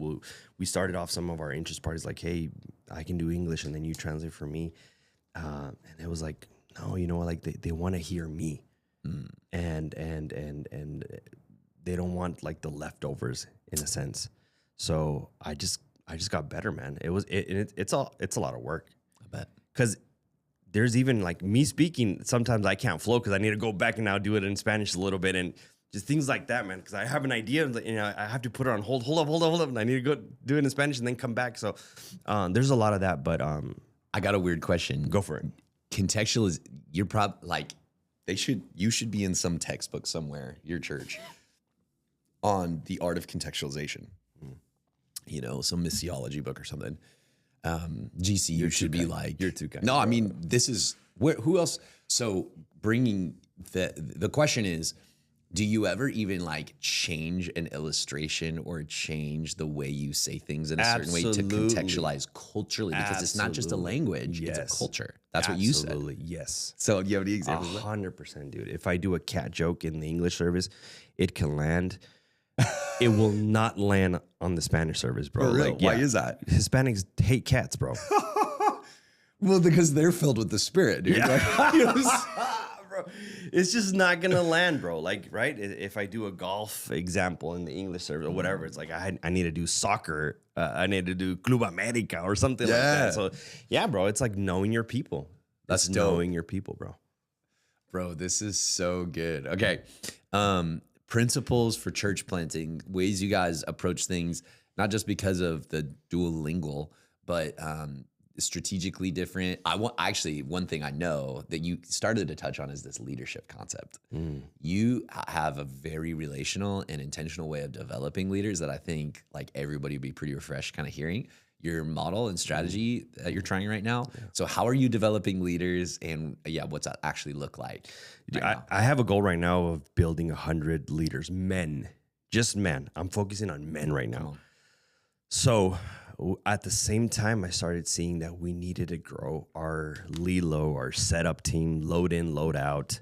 Speaker 2: we started off some of our interest parties like, hey, I can do English, and then you translate for me. And it was like, no, you know, like they want to hear me, and they don't want like the leftovers in a sense. So I just got better, man. It's a lot of work.
Speaker 1: I bet.
Speaker 2: Because there's even like me speaking, sometimes I can't flow because I need to go back and now do it in Spanish a little bit and just things like that, man. Because I have an idea, I have to put it on hold. Hold up. And I need to go do it in Spanish and then come back. So there's a lot of that, but
Speaker 1: I got a weird question.
Speaker 2: Go for it.
Speaker 1: Contextual is you're probably like you should be in some textbook somewhere, your church, on the art of contextualization. Some missiology book or something. GCU should be like
Speaker 2: you're too kind.
Speaker 1: No, I mean this is who else? So bringing the question is, do you ever even like change an illustration or change the way you say things in a certain way to contextualize culturally? Because it's not just a language; it's a culture. That's what you said.
Speaker 2: Yes.
Speaker 1: So you have any examples?
Speaker 2: 100%, dude. If I do a cat joke in the English service, it can land. It will not land on the Spanish service, bro.
Speaker 1: For real?
Speaker 2: Like,
Speaker 1: Why is that?
Speaker 2: Hispanics hate cats, bro.
Speaker 1: Well, because they're filled with the spirit, dude.
Speaker 2: Bro, it's just not gonna land, bro. Like, right? If I do a golf example in the English service or whatever, it's like I need to do soccer. I need to do Club America or something like that. So, yeah, bro, it's like knowing your people.
Speaker 1: That's
Speaker 2: dope. Knowing your people, bro.
Speaker 1: Bro, this is so good. Okay. Principles for church planting, ways you guys approach things, not just because of the dual-lingual, but strategically different. One thing I know that you started to touch on is this leadership concept. You have a very relational and intentional way of developing leaders that I think like everybody would be pretty refreshed kind of hearing your model and strategy that you're trying right now. Yeah. So how are you developing leaders and what's that actually look like?
Speaker 2: I have a goal right now of building 100 leaders, men, just men. I'm focusing on men right now. So at the same time, I started seeing that we needed to grow our Lilo, our setup team, load in, load out.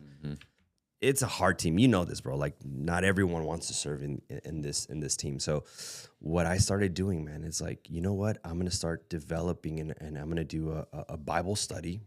Speaker 2: It's a hard team. You know this, bro. Like not everyone wants to serve in this team. So what I started doing, man, is like, you know what? I'm going to start developing and I'm going to do a Bible study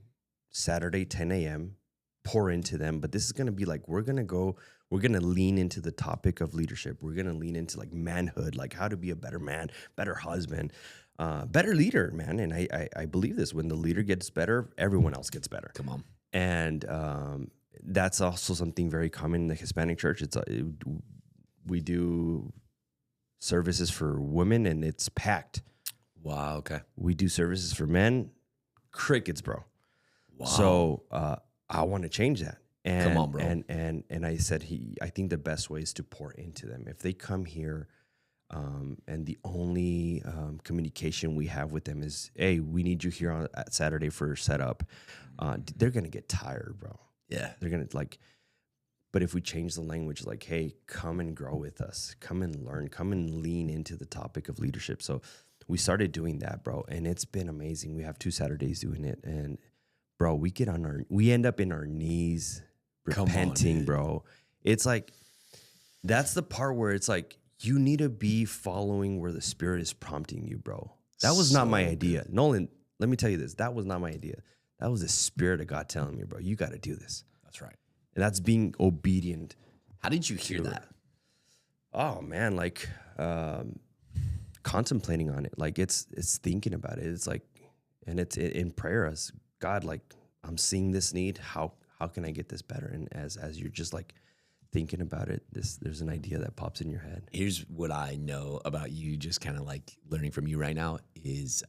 Speaker 2: Saturday, 10 a.m., pour into them. But this is going to be like, we're going to lean into the topic of leadership. We're going to lean into like manhood, like how to be a better man, better husband, better leader, man. And I believe this. When the leader gets better, everyone else gets better.
Speaker 1: Come on.
Speaker 2: And that's also something very common in the Hispanic church. We do services for women and it's packed.
Speaker 1: Wow. Okay.
Speaker 2: We do services for men, crickets, bro.
Speaker 1: Wow.
Speaker 2: So I want to change that. And,
Speaker 1: come on, bro.
Speaker 2: And I said, I think the best way is to pour into them. If they come here and the only communication we have with them is, hey, we need you here at Saturday for setup, they're going to get tired, bro.
Speaker 1: Yeah.
Speaker 2: They're going to like, but if we change the language, like, hey, come and grow with us, come and learn, come and lean into the topic of leadership. So we started doing that, bro. And it's been amazing. We have 2 Saturdays doing it. And bro, we end up in our knees repenting, bro. It's like, that's the part where it's like, you need to be following where the Spirit is prompting you, bro. That was not my idea. Nolan, let me tell you this. That was not my idea. That was the Spirit of God telling me, bro, you got to do this.
Speaker 1: That's right.
Speaker 2: And that's being obedient.
Speaker 1: How did you hear that?
Speaker 2: Oh, man, like contemplating on it. Like it's thinking about it. It's like, and it's in prayer as God, like I'm seeing this need. How can I get this better? And as you're just like thinking about it, there's an idea that pops in your head.
Speaker 1: Here's what I know about you, just kind of like learning from you right now, is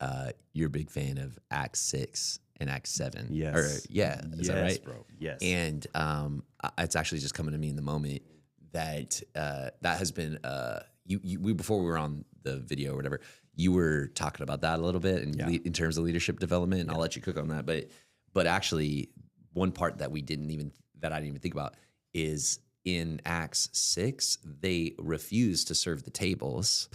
Speaker 1: you're a big fan of Acts 6 and Acts 7.
Speaker 2: Yes.
Speaker 1: Or, yeah, is that right?
Speaker 2: Bro. Yes.
Speaker 1: And it's actually just coming to me in the moment that that has been, we before we were on the video or whatever, you were talking about that a little bit in terms of leadership development, and I'll let you cook on that. But actually, one part that I didn't even think about is in Acts 6, they refuse to serve the tables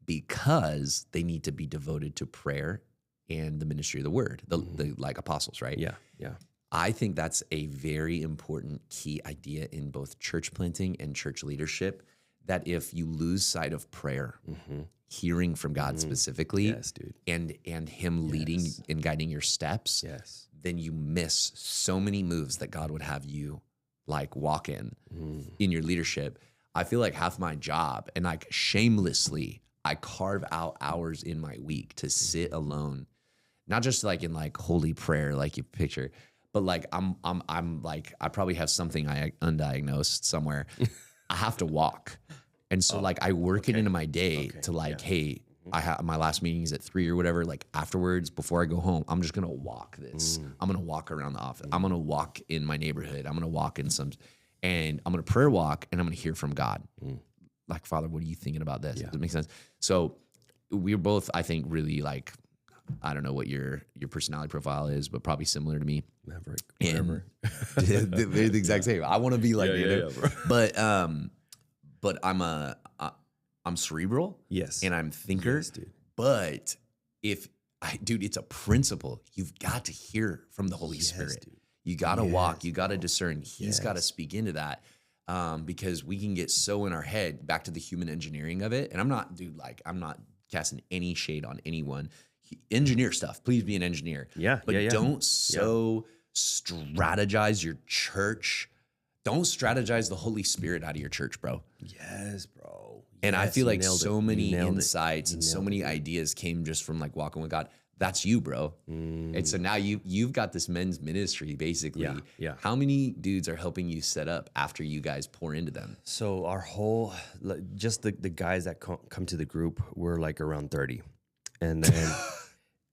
Speaker 1: because they need to be devoted to prayer and the ministry of the word, the like apostles, right?
Speaker 2: Yeah.
Speaker 1: I think that's a very important key idea in both church planting and church leadership, that if you lose sight of prayer, hearing from God specifically,
Speaker 2: yes, dude,
Speaker 1: and him leading and guiding your steps, then you miss so many moves that God would have you like walk in your leadership. I feel like half my job, and like shamelessly, I carve out hours in my week to sit alone, not just like in like holy prayer, like you picture, but like I'm like, I probably have something I undiagnosed somewhere. I have to walk. And so like I work it into my day to like, hey, I have my last meetings at 3 or whatever. Like afterwards, before I go home, I'm just gonna walk this. I'm gonna walk around the office. I'm gonna walk in my neighborhood. I'm gonna walk in and I'm gonna prayer walk, and I'm gonna hear from God. Like, Father, what are you thinking about this? Does it make sense? So we're both, I think, really like, I don't know what your personality profile is, but probably similar to me.
Speaker 2: Maverick.
Speaker 1: And they're the exact same. I want to be like you, but I'm cerebral.
Speaker 2: Yes.
Speaker 1: And I'm thinker.
Speaker 2: Yes, dude.
Speaker 1: But dude, it's a principle. You've got to hear from the Holy Spirit. Dude. You got to walk. You got to discern. He's got to speak into that. Because we can get so in our head, back to the human engineering of it. And I'm not casting any shade on anyone. Engineer stuff. Please be an engineer. But don't strategize your church. Don't strategize the Holy Spirit out of your church, bro.
Speaker 2: Yes, bro.
Speaker 1: And I feel like so many insights and so many ideas came just from like walking with God. That's you, bro. And so now you've got this men's ministry, basically.
Speaker 2: Yeah.
Speaker 1: How many dudes are helping you set up after you guys pour into them?
Speaker 2: So our whole, just the guys that come to the group, we're like around 30. And then...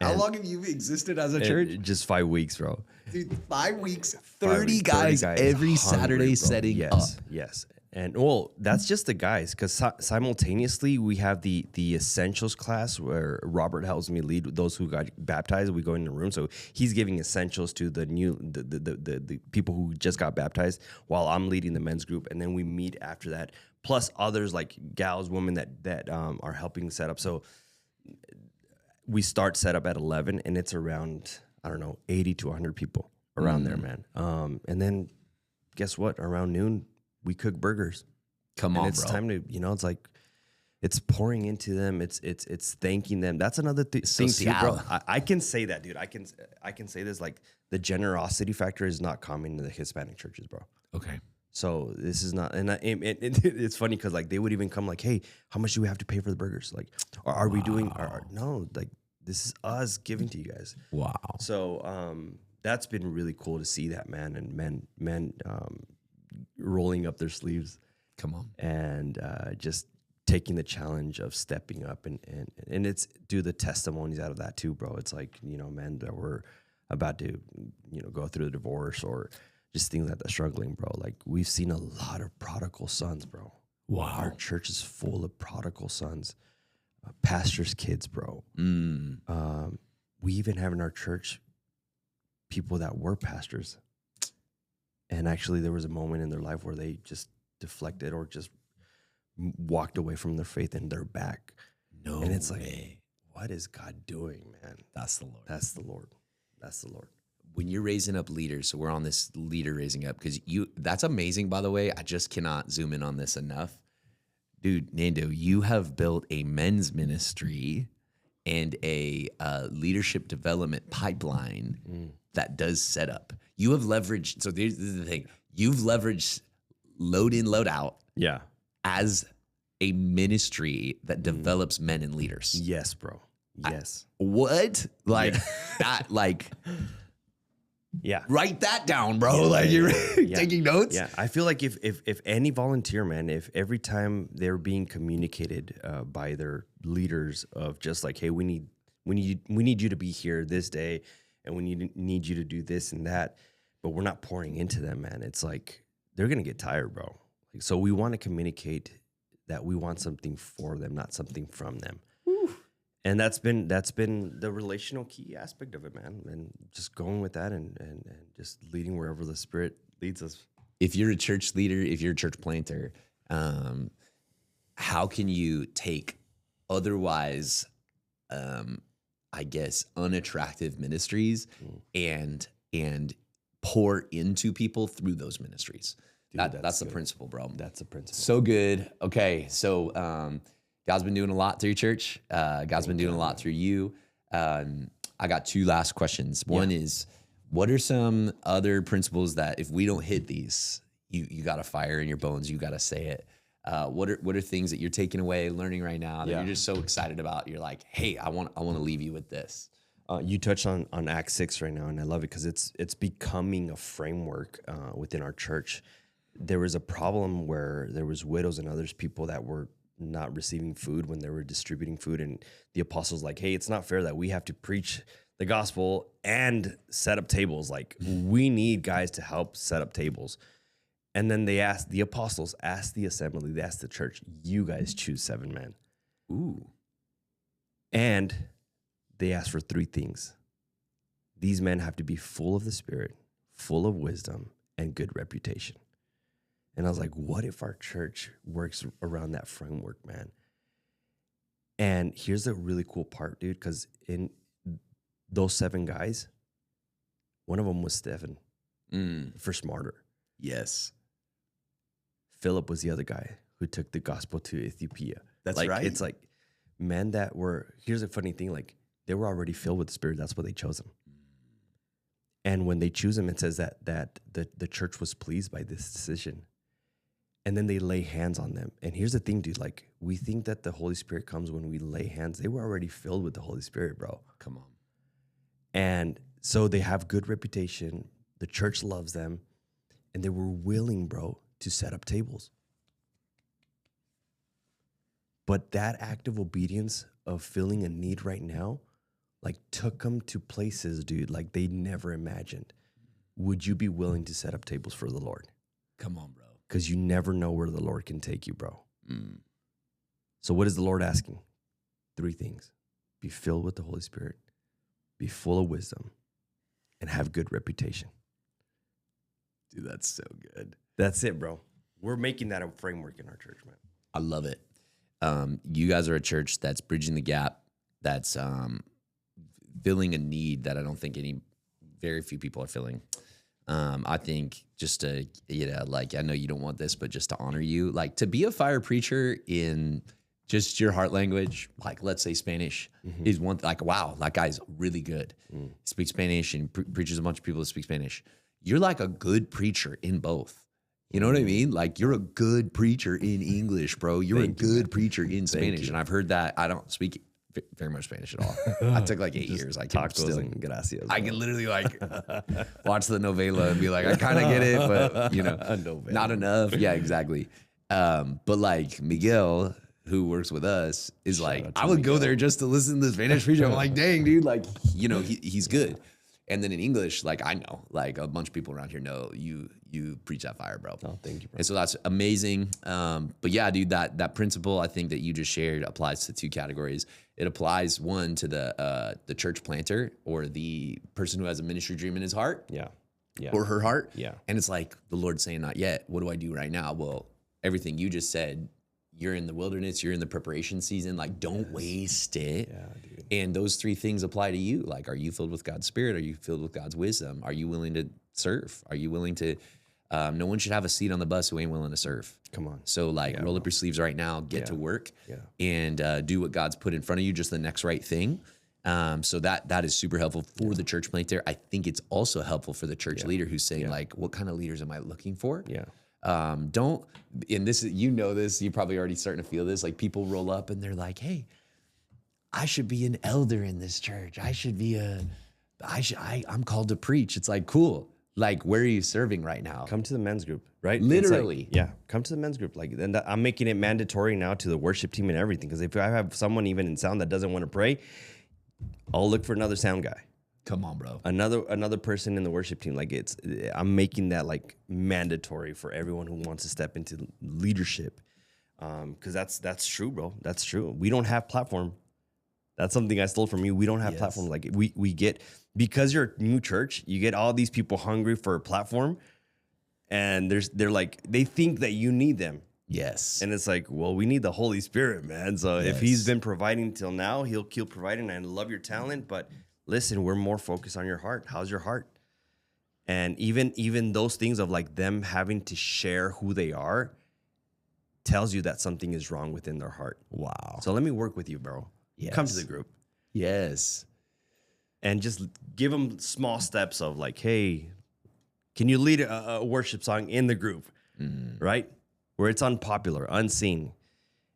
Speaker 1: How long have you existed as a church?
Speaker 2: Just 5 weeks, bro.
Speaker 1: Dude, 5 weeks, 30 guys every hungry, Saturday setting up.
Speaker 2: Yes. And well, that's just the guys, because simultaneously we have the essentials class where Robert helps me lead those who got baptized. We go in the room, so he's giving essentials to the people who just got baptized, while I'm leading the men's group, and then we meet after that. Plus others like gals, women that are helping set up. So we start set up at 11, and it's around 80 to 100 people around there, man. And then guess what? Around noon, we cook burgers.
Speaker 1: Come on,
Speaker 2: it's
Speaker 1: bro.
Speaker 2: time to, it's like, it's pouring into them. It's thanking them. That's another thing too, bro. I can say that, dude. I can say this, like, the generosity factor is not common in the Hispanic churches, bro.
Speaker 1: Okay.
Speaker 2: So this is not, and it's funny because like they would even come like, hey, how much do we have to pay for the burgers? Like, are we doing? No, like this is us giving to you guys.
Speaker 1: Wow.
Speaker 2: So that's been really cool to see that, man, and men rolling up their sleeves.
Speaker 1: Come on.
Speaker 2: And just taking the challenge of stepping up and it's the testimonies out of that too, bro. It's like, men that were about to, go through a divorce or just things like that, struggling, bro. Like we've seen a lot of prodigal sons, bro.
Speaker 1: Wow.
Speaker 2: Our church is full of prodigal sons, pastors' kids, bro. We even have in our church people that were pastors. And actually there was a moment in their life where they just deflected or just walked away from their faith and they're back.
Speaker 1: No.
Speaker 2: And it's like, what is God doing, man?
Speaker 1: That's the Lord.
Speaker 2: That's the Lord. That's the Lord.
Speaker 1: When you're raising up leaders, so we're on this leader raising up, because that's amazing, by the way. I just cannot zoom in on this enough. Dude, Nando, you have built a men's ministry and a leadership development pipeline that does set up. You have leveraged, so this is the thing. You've leveraged load in, load out.
Speaker 2: Yeah.
Speaker 1: As a ministry that develops men and leaders.
Speaker 2: Yes, bro. Yes.
Speaker 1: What? Like that, like...
Speaker 2: Yeah.
Speaker 1: Write that down, bro. Like you're taking notes.
Speaker 2: Yeah, I feel like if any volunteer, man, if every time they're being communicated by their leaders of just like, hey, we need you to be here this day, and we need you to do this and that, but we're not pouring into them, man. It's like they're gonna get tired, bro. Like, so we want to communicate that we want something for them, not something from them. Whew. And that's been the relational key aspect of it, man. And just going with that and just leading wherever the Spirit leads us.
Speaker 1: If you're a church leader, if you're a church planter, how can you take otherwise, I guess, unattractive ministries and pour into people through those ministries? Dude, that's the principle, bro.
Speaker 2: That's the principle.
Speaker 1: So good. Okay, so God's been doing a lot through church. God's been doing a lot through you. I got two last questions. One is, what are some other principles that if we don't hit these, you got a fire in your bones, you got to say it. What are things that you're taking away, learning right now that you're just so excited about? You're like, hey, I want to leave you with this.
Speaker 2: You touched on Acts 6 right now, and I love it because it's becoming a framework within our church. There was a problem where there was widows and others people that were not receiving food when they were distributing food, and the apostles like, hey, it's not fair that we have to preach the gospel and set up tables. Like, we need guys to help set up tables. And then the apostles asked the assembly, they asked the church, you guys choose 7 men.
Speaker 1: Ooh.
Speaker 2: And they asked for 3 things. These men have to be full of the Spirit, full of wisdom, and good reputation. And I was like, what if our church works around that framework, man? And here's the really cool part, dude, because in those 7 guys, one of them was Stephen, first martyr.
Speaker 1: Yes.
Speaker 2: Philip was the other guy who took the gospel to Ethiopia.
Speaker 1: That's
Speaker 2: like,
Speaker 1: right.
Speaker 2: It's like men that were, here's a funny thing, like they were already filled with the Spirit. That's why they chose them. And when they choose them, it says that the church was pleased by this decision. And then they lay hands on them. And here's the thing, dude, like we think that the Holy Spirit comes when we lay hands. They were already filled with the Holy Spirit, bro.
Speaker 1: Come on.
Speaker 2: And so they have good reputation. The church loves them. And they were willing, bro, to set up tables. But that act of obedience of filling a need right now, like took them to places, dude, like they never imagined. Would you be willing to set up tables for the Lord?
Speaker 1: Come on, bro.
Speaker 2: Because you never know where the Lord can take you, bro. So what is the Lord asking? 3 things. Be filled with the Holy Spirit, be full of wisdom, and have good reputation.
Speaker 1: Dude, that's so good.
Speaker 2: That's it, bro. We're making that a framework in our church, man.
Speaker 1: I love it. You guys are a church that's bridging the gap, that's filling a need that I don't think very few people are filling. I think just to, like, I know you don't want this, but just to honor you, like to be a fire preacher in just your heart language, like let's say Spanish is one, like, wow, that guy's really good. He speaks Spanish and preaches a bunch of people that speak Spanish. You're like a good preacher in both. You know what I mean? Like you're a good preacher in English, bro. You're a good preacher in Spanish. And I've heard that. I don't speak very much Spanish at all. I took like 8 years. I can still,
Speaker 2: and gracias.
Speaker 1: I can literally like watch the novela and be like, I kind of get it, but not enough. Yeah, exactly. But like Miguel, who works with us, is like, I would go there just to listen to the Spanish preacher. I'm like, dang, dude, like, he's good. And then in English, like I know, like a bunch of people around here know you preach that fire, bro.
Speaker 2: Oh, thank you, bro.
Speaker 1: And so that's amazing. But yeah, dude, that principle I think that you just shared applies to 2 categories. It applies, one, to the church planter or the person who has a ministry dream in his heart.
Speaker 2: Yeah.
Speaker 1: Or her heart.
Speaker 2: Yeah.
Speaker 1: And it's like the Lord's saying, not yet. What do I do right now? Well, everything you just said, you're in the wilderness, you're in the preparation season, like don't waste it.
Speaker 2: Yeah, dude.
Speaker 1: And those 3 things apply to you. Like, are you filled with God's Spirit? Are you filled with God's wisdom? Are you willing to serve? Are you willing to, no one should have a seat on the bus who ain't willing to serve.
Speaker 2: Come on.
Speaker 1: So like roll up your sleeves right now, get to work and do what God's put in front of you, just the next right thing. So that is super helpful for the church planter. I think it's also helpful for the church leader who's saying like, what kind of leaders am I looking for?
Speaker 2: Yeah.
Speaker 1: Don't, and this, you're probably already starting to feel this, like people roll up and they're like, hey, I should be an elder in this church. I should be I'm called to preach. It's like, cool. Like, where are you serving right now?
Speaker 2: Come to the men's group, right?
Speaker 1: Literally.
Speaker 2: Like, yeah, come to the men's group. Like, and I'm making it mandatory now to the worship team and everything. Because if I have someone even in sound that doesn't want to pray, I'll look for another sound guy.
Speaker 1: Come on, bro.
Speaker 2: Another person in the worship team. Like, I'm making that like mandatory for everyone who wants to step into leadership. Because that's true, bro. That's true. We don't have platform. That's something I stole from you. We don't have platform. Like we get, because you're a new church, you get all these people hungry for a platform, and they're like, they think that you need them.
Speaker 1: Yes.
Speaker 2: And it's like, well, we need the Holy Spirit, man. So if he's been providing till now, he'll keep providing. I love your talent, but listen, we're more focused on your heart. How's your heart? And even those things of like them having to share who they are tells you that something is wrong within their heart.
Speaker 1: Wow.
Speaker 2: So let me work with you, bro.
Speaker 1: Yes.
Speaker 2: Come to the group.
Speaker 1: Yes.
Speaker 2: And just give them small steps of like, hey, can you lead a worship song in the group, right? Where it's unpopular, unseen.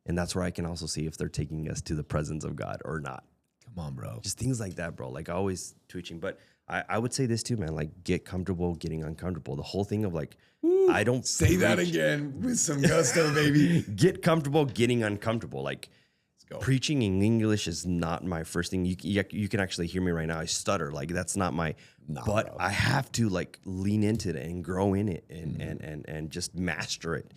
Speaker 2: And that's where I can also see if they're taking us to the presence of God or not.
Speaker 1: Come on, bro.
Speaker 2: Just things like that, bro. Like always twitching. But I would say this too, man. Like get comfortable getting uncomfortable. The whole thing of like, I don't
Speaker 1: Say that again with some gusto, baby.
Speaker 2: Get comfortable getting uncomfortable. Like, preaching in English is not my first thing. You can actually hear me right now. I stutter. Like that's not my. But bro. I have to like lean into it and grow in it and just master it.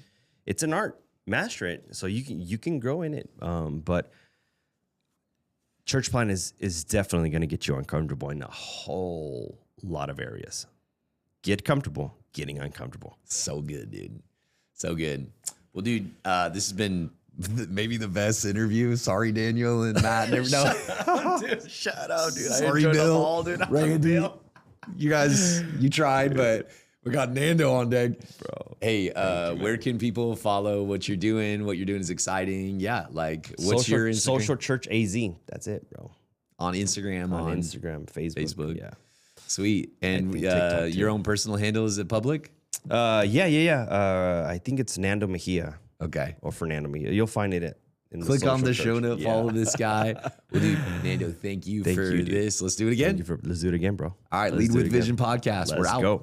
Speaker 2: It's an art. Master it so you can grow in it. But church plan is definitely going to get you uncomfortable in a whole lot of areas. Get comfortable getting uncomfortable.
Speaker 1: So good, dude. So good. Well, dude, this has been maybe the best interview. Sorry, Daniel and Matt. Never know.
Speaker 2: Shout out, dude.
Speaker 1: Sorry, Bill. Randy. You guys, you tried, but we got Nando on deck.
Speaker 2: Bro.
Speaker 1: Hey, where can people follow what you're doing? What you're doing is exciting. Yeah, like what's your Instagram?
Speaker 2: Social Church AZ. That's it, bro.
Speaker 1: On Instagram,
Speaker 2: on Instagram, Facebook. Yeah.
Speaker 1: Sweet. And your own personal handle, is it public?
Speaker 2: Yeah. I think it's Nando Mejia.
Speaker 1: Okay.
Speaker 2: Or for Nando Mejia. You'll find it in the
Speaker 1: Click on the
Speaker 2: church.
Speaker 1: show note, follow this guy. Well, dude, Nando, thank you for this. Let's do it again.
Speaker 2: Let's do it again, bro.
Speaker 1: All right, Lead with Vision podcast. We're out.
Speaker 2: Go.